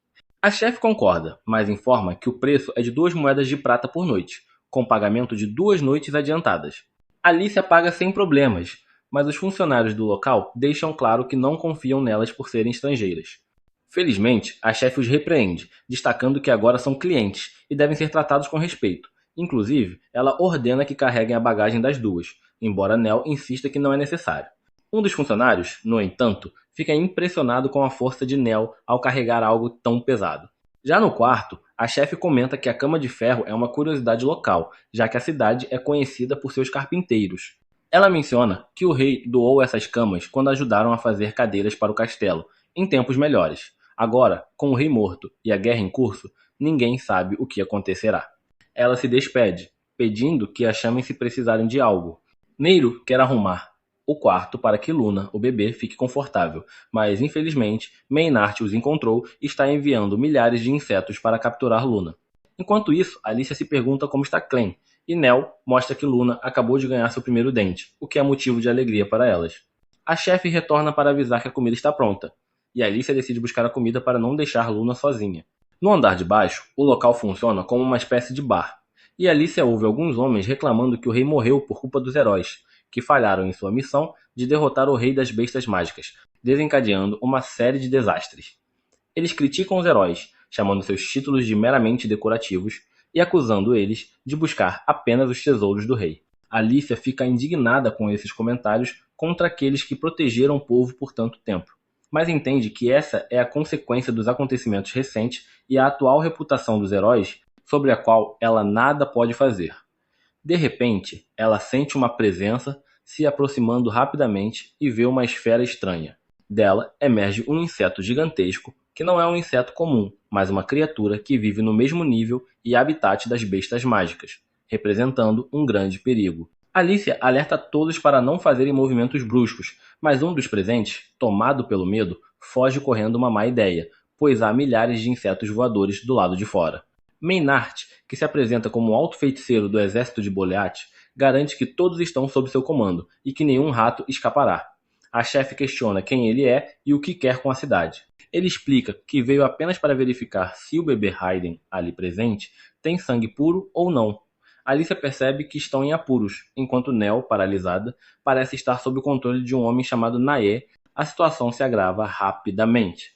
A chefe concorda, mas informa que o preço é de 2 moedas de prata por noite, com pagamento de 2 noites adiantadas. Alicia paga sem problemas, mas os funcionários do local deixam claro que não confiam nelas por serem estrangeiras. Felizmente, a chefe os repreende, destacando que agora são clientes e devem ser tratados com respeito. Inclusive, ela ordena que carreguem a bagagem das duas, embora Nell insista que não é necessário. Um dos funcionários, no entanto, fica impressionado com a força de Nell ao carregar algo tão pesado. Já no quarto, a chefe comenta que a cama de ferro é uma curiosidade local, já que a cidade é conhecida por seus carpinteiros. Ela menciona que o rei doou essas camas quando ajudaram a fazer cadeiras para o castelo, em tempos melhores. Agora, com o rei morto e a guerra em curso, ninguém sabe o que acontecerá. Ela se despede, pedindo que a chamem se precisarem de algo. Neiro quer arrumar o quarto para que Luna, o bebê, fique confortável, mas infelizmente Maynard os encontrou e está enviando milhares de insetos para capturar Luna. Enquanto isso, Alicia se pergunta como está Clem, e Nell mostra que Luna acabou de ganhar seu primeiro dente, o que é motivo de alegria para elas. A chefe retorna para avisar que a comida está pronta, e Alicia decide buscar a comida para não deixar Luna sozinha. No andar de baixo, o local funciona como uma espécie de bar, e Alicia ouve alguns homens reclamando que o rei morreu por culpa dos heróis, que falharam em sua missão de derrotar o rei das bestas mágicas, desencadeando uma série de desastres. Eles criticam os heróis, chamando seus títulos de meramente decorativos e acusando eles de buscar apenas os tesouros do rei. Alicia fica indignada com esses comentários contra aqueles que protegeram o povo por tanto tempo, mas entende que essa é a consequência dos acontecimentos recentes e a atual reputação dos heróis sobre a qual ela nada pode fazer. De repente, ela sente uma presença se aproximando rapidamente e vê uma esfera estranha. Dela emerge um inseto gigantesco, que não é um inseto comum, mas uma criatura que vive no mesmo nível e habitat das bestas mágicas, representando um grande perigo. Alicia alerta todos para não fazerem movimentos bruscos, mas um dos presentes, tomado pelo medo, foge correndo uma má ideia, pois há milhares de insetos voadores do lado de fora. Maynard, que se apresenta como um alto feiticeiro do exército de Boleat, garante que todos estão sob seu comando e que nenhum rato escapará. A chefe questiona quem ele é e o que quer com a cidade. Ele explica que veio apenas para verificar se o bebê Hayden, ali presente, tem sangue puro ou não. Alicia percebe que estão em apuros, enquanto Nell, paralisada, parece estar sob o controle de um homem chamado Nae. A situação se agrava rapidamente.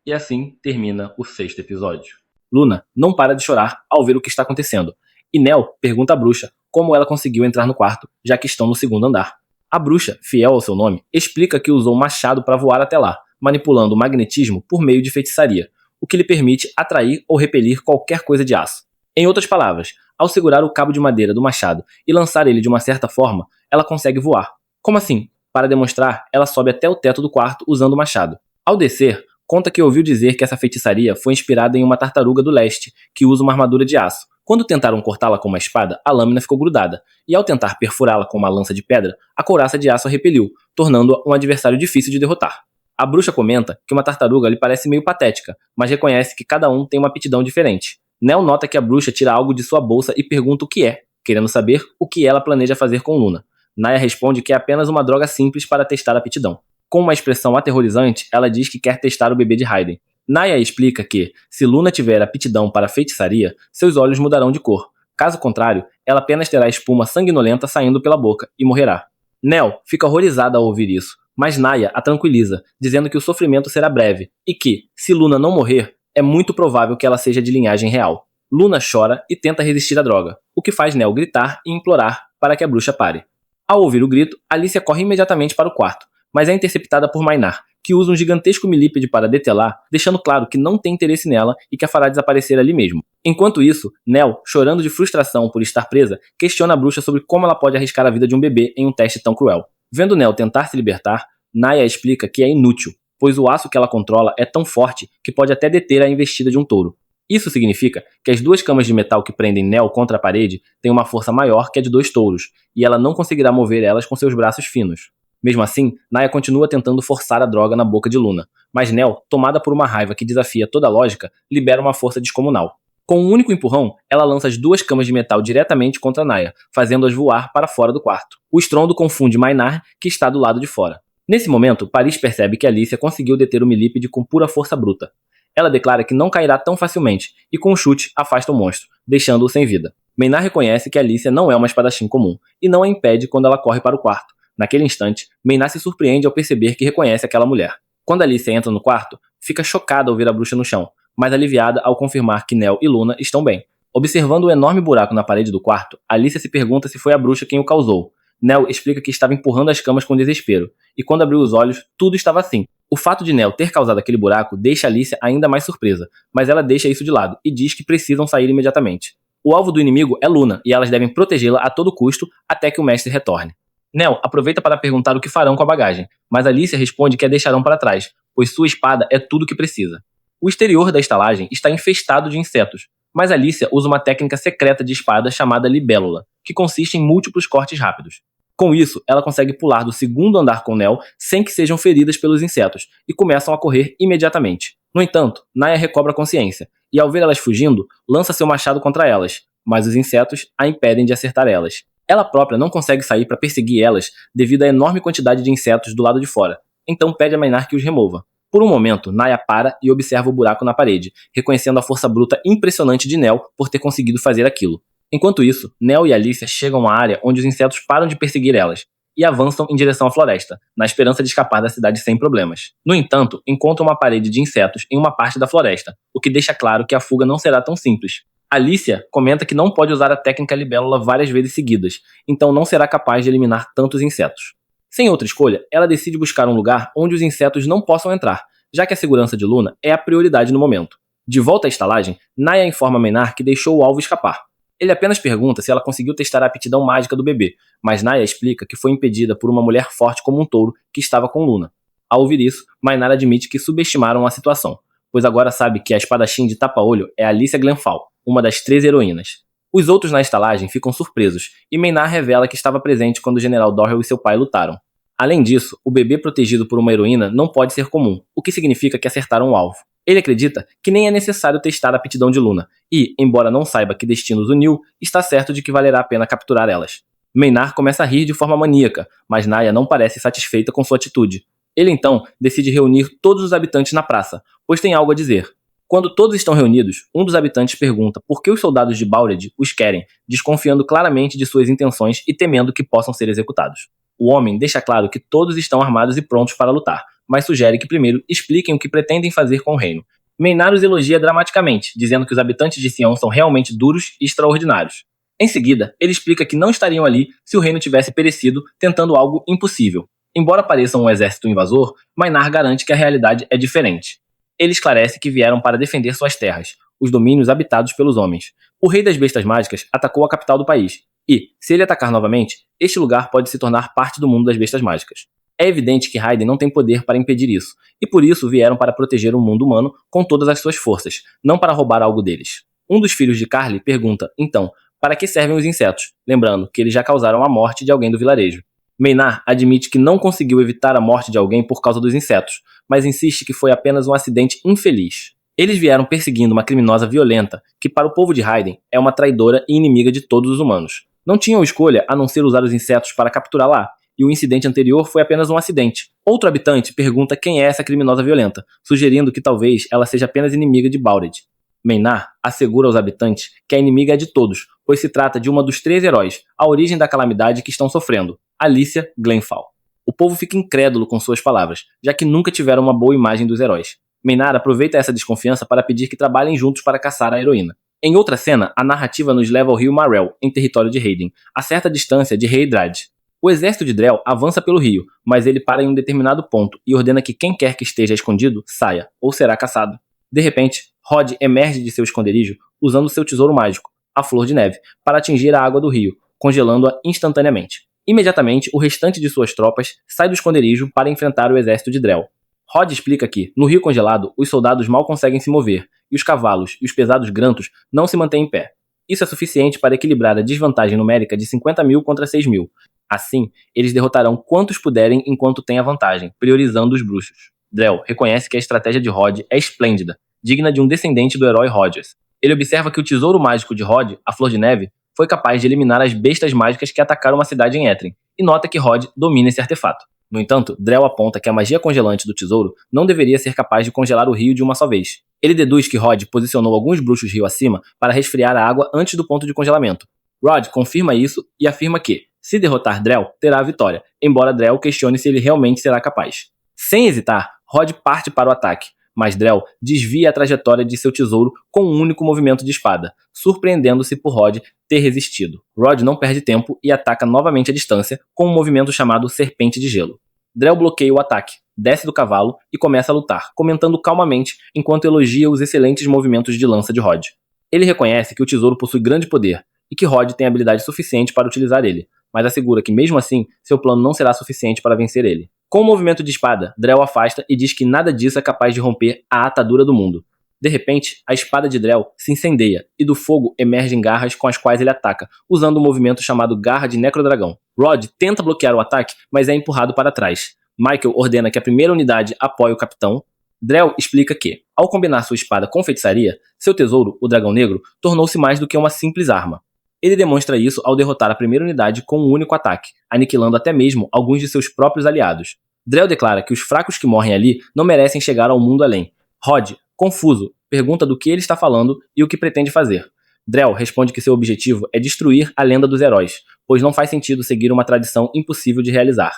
E assim termina o 6º episódio. Luna não para de chorar ao ver o que está acontecendo, e Nell pergunta à bruxa como ela conseguiu entrar no quarto, já que estão no 2º andar. A bruxa, fiel ao seu nome, explica que usou um machado para voar até lá, manipulando o magnetismo por meio de feitiçaria, o que lhe permite atrair ou repelir qualquer coisa de aço. Em outras palavras, ao segurar o cabo de madeira do machado e lançar ele de uma certa forma, ela consegue voar. Como assim? Para demonstrar, ela sobe até o teto do quarto usando o machado. Ao descer, conta que ouviu dizer que essa feitiçaria foi inspirada em uma tartaruga do leste, que usa uma armadura de aço. Quando tentaram cortá-la com uma espada, a lâmina ficou grudada, e ao tentar perfurá-la com uma lança de pedra, a couraça de aço a repeliu, tornando-a um adversário difícil de derrotar. A bruxa comenta que uma tartaruga lhe parece meio patética, mas reconhece que cada um tem uma aptidão diferente. Nell nota que a bruxa tira algo de sua bolsa e pergunta o que é, querendo saber o que ela planeja fazer com Luna. Naya responde que é apenas uma droga simples para testar a aptidão. Com uma expressão aterrorizante, ela diz que quer testar o bebê de Hayden. Naya explica que, se Luna tiver aptidão para feitiçaria, seus olhos mudarão de cor. Caso contrário, ela apenas terá espuma sanguinolenta saindo pela boca e morrerá. Nell fica horrorizada ao ouvir isso, mas Naya a tranquiliza, dizendo que o sofrimento será breve e que, se Luna não morrer, é muito provável que ela seja de linhagem real. Luna chora e tenta resistir à droga, o que faz Nell gritar e implorar para que a bruxa pare. Ao ouvir o grito, Alicia corre imediatamente para o quarto, mas é interceptada por Maynard, que usa um gigantesco milípede para detê-la, deixando claro que não tem interesse nela e que a fará desaparecer ali mesmo. Enquanto isso, Nell, chorando de frustração por estar presa, questiona a bruxa sobre como ela pode arriscar a vida de um bebê em um teste tão cruel. Vendo Nell tentar se libertar, Naya explica que é inútil, pois o aço que ela controla é tão forte que pode até deter a investida de um touro. Isso significa que as duas camas de metal que prendem Nell contra a parede têm uma força maior que a de dois touros, e ela não conseguirá mover elas com seus braços finos. Mesmo assim, Naya continua tentando forçar a droga na boca de Luna, mas Nell, tomada por uma raiva que desafia toda a lógica, libera uma força descomunal. Com um único empurrão, ela lança as duas camas de metal diretamente contra Naya, fazendo-as voar para fora do quarto. O estrondo confunde Maynard, que está do lado de fora. Nesse momento, Paris percebe que Alicia conseguiu deter o milípede com pura força bruta. Ela declara que não cairá tão facilmente e, com um chute, afasta o monstro, deixando-o sem vida. Maynard reconhece que Alicia não é uma espadachim comum e não a impede quando ela corre para o quarto. Naquele instante, Maynard se surpreende ao perceber que reconhece aquela mulher. Quando Alicia entra no quarto, fica chocada ao ver a bruxa no chão, mas aliviada ao confirmar que Nell e Luna estão bem. Observando o enorme buraco na parede do quarto, Alicia se pergunta se foi a bruxa quem o causou. Nell explica que estava empurrando as camas com desespero, e quando abriu os olhos, tudo estava assim. O fato de Nell ter causado aquele buraco deixa Alicia ainda mais surpresa, mas ela deixa isso de lado e diz que precisam sair imediatamente. O alvo do inimigo é Luna, e elas devem protegê-la a todo custo até que o mestre retorne. Nell aproveita para perguntar o que farão com a bagagem, mas Alicia responde que a deixarão para trás, pois sua espada é tudo o que precisa. O exterior da estalagem está infestado de insetos, mas Alicia usa uma técnica secreta de espada chamada libélula, que consiste em múltiplos cortes rápidos. Com isso, ela consegue pular do segundo andar com Nell sem que sejam feridas pelos insetos e começam a correr imediatamente. No entanto, Naya recobra a consciência e, ao ver elas fugindo, lança seu machado contra elas, mas os insetos a impedem de acertar elas. Ela própria não consegue sair para perseguir elas devido à enorme quantidade de insetos do lado de fora, então pede a Maynard que os remova. Por um momento, Naya para e observa o buraco na parede, reconhecendo a força bruta impressionante de Nell por ter conseguido fazer aquilo. Enquanto isso, Nell e Alicia chegam à área onde os insetos param de perseguir elas e avançam em direção à floresta, na esperança de escapar da cidade sem problemas. No entanto, encontram uma parede de insetos em uma parte da floresta, o que deixa claro que a fuga não será tão simples. Alicia comenta que não pode usar a técnica libélula várias vezes seguidas, então não será capaz de eliminar tantos insetos. Sem outra escolha, ela decide buscar um lugar onde os insetos não possam entrar, já que a segurança de Luna é a prioridade no momento. De volta à estalagem, Naya informa Maynard que deixou o alvo escapar. Ele apenas pergunta se ela conseguiu testar a aptidão mágica do bebê, mas Naya explica que foi impedida por uma mulher forte como um touro que estava com Luna. Ao ouvir isso, Maynard admite que subestimaram a situação, pois agora sabe que a espadachim de tapa-olho é Alicia Glenfall, uma das 13 heroínas. Os outros na estalagem ficam surpresos, e Maynard revela que estava presente quando o General Dorrell e seu pai lutaram. Além disso, o bebê protegido por uma heroína não pode ser comum, o que significa que acertaram o alvo. Ele acredita que nem é necessário testar a aptidão de Luna, e, embora não saiba que destino os uniu, está certo de que valerá a pena capturar elas. Maynard começa a rir de forma maníaca, mas Naya não parece satisfeita com sua atitude. Ele então decide reunir todos os habitantes na praça, pois tem algo a dizer. Quando todos estão reunidos, um dos habitantes pergunta por que os soldados de Baldred os querem, desconfiando claramente de suas intenções e temendo que possam ser executados. O homem deixa claro que todos estão armados e prontos para lutar, mas sugere que primeiro expliquem o que pretendem fazer com o reino. Maynard os elogia dramaticamente, dizendo que os habitantes de Sião são realmente duros e extraordinários. Em seguida, ele explica que não estariam ali se o reino tivesse perecido tentando algo impossível. Embora pareçam um exército invasor, Maynard garante que a realidade é diferente. Ele esclarece que vieram para defender suas terras, os domínios habitados pelos homens. O rei das bestas mágicas atacou a capital do país, e, se ele atacar novamente, este lugar pode se tornar parte do mundo das bestas mágicas. É evidente que Raiden não tem poder para impedir isso, e por isso vieram para proteger o mundo humano com todas as suas forças, não para roubar algo deles. Um dos filhos de Carly pergunta, então, para que servem os insetos, lembrando que eles já causaram a morte de alguém do vilarejo. Maynard admite que não conseguiu evitar a morte de alguém por causa dos insetos, mas insiste que foi apenas um acidente infeliz. Eles vieram perseguindo uma criminosa violenta, que para o povo de Raiden é uma traidora e inimiga de todos os humanos. Não tinham escolha a não ser usar os insetos para capturá-la, e o incidente anterior foi apenas um acidente. Outro habitante pergunta quem é essa criminosa violenta, sugerindo que talvez ela seja apenas inimiga de Baldred. Maynard assegura aos habitantes que a inimiga é de todos, pois se trata de uma dos 3 heróis, a origem da calamidade que estão sofrendo, Alicia Glenfall. O povo fica incrédulo com suas palavras, já que nunca tiveram uma boa imagem dos heróis. Maynard aproveita essa desconfiança para pedir que trabalhem juntos para caçar a heroína. Em outra cena, a narrativa nos leva ao rio Marel, em território de Raiden, a certa distância de Rei Drad. O exército de Drell avança pelo rio, mas ele para em um determinado ponto e ordena que quem quer que esteja escondido saia, ou será caçado. De repente, Rod emerge de seu esconderijo usando seu tesouro mágico, a Flor de Neve, para atingir a água do rio, congelando-a instantaneamente. Imediatamente, o restante de suas tropas sai do esconderijo para enfrentar o exército de Drell. Rod explica que, no rio congelado, os soldados mal conseguem se mover, e os cavalos e os pesados grantos não se mantêm em pé. Isso é suficiente para equilibrar a desvantagem numérica de 50.000 contra 6.000. Assim, eles derrotarão quantos puderem enquanto têm a vantagem, priorizando os bruxos. Drell reconhece que a estratégia de Rod é esplêndida, digna de um descendente do herói Rogers. Ele observa que o tesouro mágico de Rod, a Flor de Neve, foi capaz de eliminar as bestas mágicas que atacaram uma cidade em Ethren, e nota que Rod domina esse artefato. No entanto, Drell aponta que a magia congelante do tesouro não deveria ser capaz de congelar o rio de uma só vez. Ele deduz que Rod posicionou alguns bruxos rio acima para resfriar a água antes do ponto de congelamento. Rod confirma isso e afirma que, se derrotar Drell, terá a vitória, embora Drell questione se ele realmente será capaz. Sem hesitar, Rod parte para o ataque, mas Drell desvia a trajetória de seu tesouro com um único movimento de espada, surpreendendo-se por Rod ter resistido. Rod não perde tempo e ataca novamente à distância com um movimento chamado Serpente de Gelo. Drell bloqueia o ataque, desce do cavalo e começa a lutar, comentando calmamente enquanto elogia os excelentes movimentos de lança de Rod. Ele reconhece que o tesouro possui grande poder e que Rod tem habilidade suficiente para utilizar ele, mas assegura que mesmo assim seu plano não será suficiente para vencer ele. Com o movimento de espada, Drell afasta e diz que nada disso é capaz de romper a atadura do mundo. De repente, a espada de Drell se incendeia e do fogo emergem garras com as quais ele ataca, usando um movimento chamado Garra de Necrodragão. Rod tenta bloquear o ataque, mas é empurrado para trás. Michael ordena que a primeira unidade apoie o capitão. Drell explica que, ao combinar sua espada com feitiçaria, seu tesouro, o Dragão Negro, tornou-se mais do que uma simples arma. Ele demonstra isso ao derrotar a primeira unidade com um único ataque, aniquilando até mesmo alguns de seus próprios aliados. Drell declara que os fracos que morrem ali não merecem chegar ao mundo além. Rod, confuso, pergunta do que ele está falando e o que pretende fazer. Drell responde que seu objetivo é destruir a lenda dos heróis, pois não faz sentido seguir uma tradição impossível de realizar.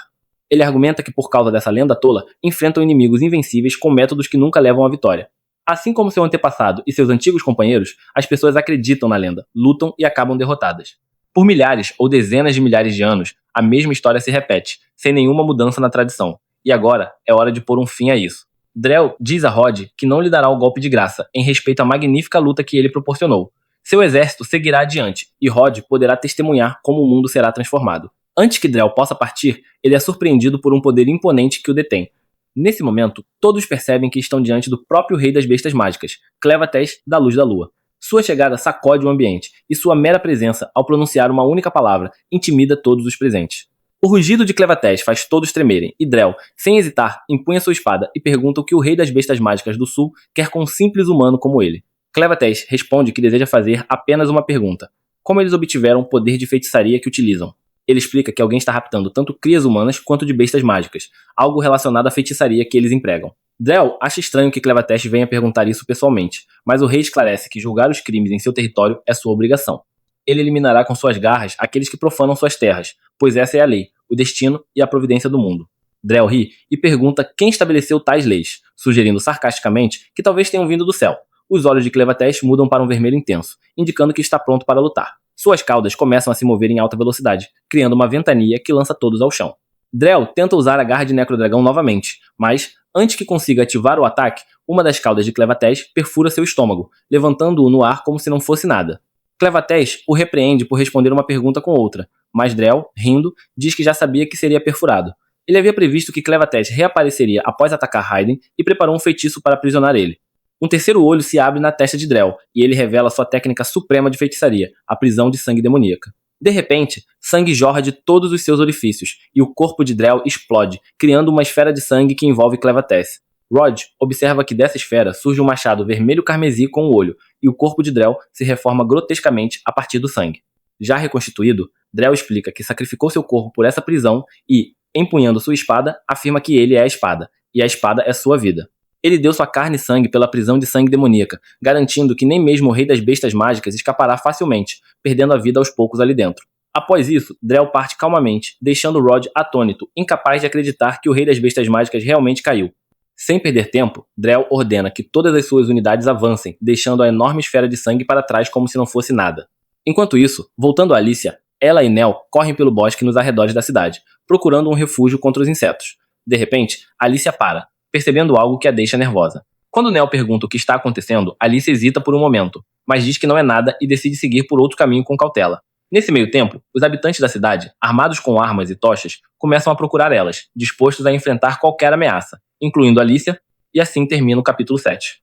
Ele argumenta que por causa dessa lenda tola, enfrentam inimigos invencíveis com métodos que nunca levam à vitória. Assim como seu antepassado e seus antigos companheiros, as pessoas acreditam na lenda, lutam e acabam derrotadas. Por milhares ou dezenas de milhares de anos, a mesma história se repete, sem nenhuma mudança na tradição. E agora é hora de pôr um fim a isso. Drell diz a Rod que não lhe dará o golpe de graça, em respeito à magnífica luta que ele proporcionou. Seu exército seguirá adiante, e Rod poderá testemunhar como o mundo será transformado. Antes que Drell possa partir, ele é surpreendido por um poder imponente que o detém. Nesse momento, todos percebem que estão diante do próprio rei das bestas mágicas, Clevates da Luz da Lua. Sua chegada sacode o ambiente, e sua mera presença, ao pronunciar uma única palavra, intimida todos os presentes. O rugido de Clevates faz todos tremerem, e Drell, sem hesitar, empunha sua espada e pergunta o que o rei das bestas mágicas do sul quer com um simples humano como ele. Clevates responde que deseja fazer apenas uma pergunta: como eles obtiveram o poder de feitiçaria que utilizam? Ele explica que alguém está raptando tanto crias humanas quanto de bestas mágicas, algo relacionado à feitiçaria que eles empregam. Drell acha estranho que Clevates venha perguntar isso pessoalmente, mas o rei esclarece que julgar os crimes em seu território é sua obrigação. Ele eliminará com suas garras aqueles que profanam suas terras, pois essa é a lei, o destino e a providência do mundo. Drell ri e pergunta quem estabeleceu tais leis, sugerindo sarcasticamente que talvez tenham vindo do céu. Os olhos de Clevates mudam para um vermelho intenso, indicando que está pronto para lutar. Suas caudas começam a se mover em alta velocidade, criando uma ventania que lança todos ao chão. Drell tenta usar a garra de Necrodragão novamente, mas, antes que consiga ativar o ataque, uma das caudas de Clevates perfura seu estômago, levantando-o no ar como se não fosse nada. Clevates o repreende por responder uma pergunta com outra, mas Drell, rindo, diz que já sabia que seria perfurado. Ele havia previsto que Clevates reapareceria após atacar Raiden e preparou um feitiço para aprisionar ele. Um terceiro olho se abre na testa de Drell, e ele revela sua técnica suprema de feitiçaria, a prisão de sangue demoníaca. De repente, sangue jorra de todos os seus orifícios, e o corpo de Drell explode, criando uma esfera de sangue que envolve Clevates. Rod observa que dessa esfera surge um machado vermelho carmesim com o olho, e o corpo de Drell se reforma grotescamente a partir do sangue. Já reconstituído, Drell explica que sacrificou seu corpo por essa prisão e, empunhando sua espada, afirma que ele é a espada, e a espada é sua vida. Ele deu sua carne e sangue pela prisão de sangue demoníaca, garantindo que nem mesmo o rei das bestas mágicas escapará facilmente, perdendo a vida aos poucos ali dentro. Após isso, Drell parte calmamente, deixando Rod atônito, incapaz de acreditar que o rei das bestas mágicas realmente caiu. Sem perder tempo, Drell ordena que todas as suas unidades avancem, deixando a enorme esfera de sangue para trás como se não fosse nada. Enquanto isso, voltando a Alicia, ela e Nell correm pelo bosque nos arredores da cidade, procurando um refúgio contra os insetos. De repente, Alicia para, percebendo algo que a deixa nervosa. Quando Nell pergunta o que está acontecendo, Alicia hesita por um momento, mas diz que não é nada e decide seguir por outro caminho com cautela. Nesse meio tempo, os habitantes da cidade, armados com armas e tochas, começam a procurar elas, dispostos a enfrentar qualquer ameaça, incluindo Alicia, e assim termina o capítulo 7.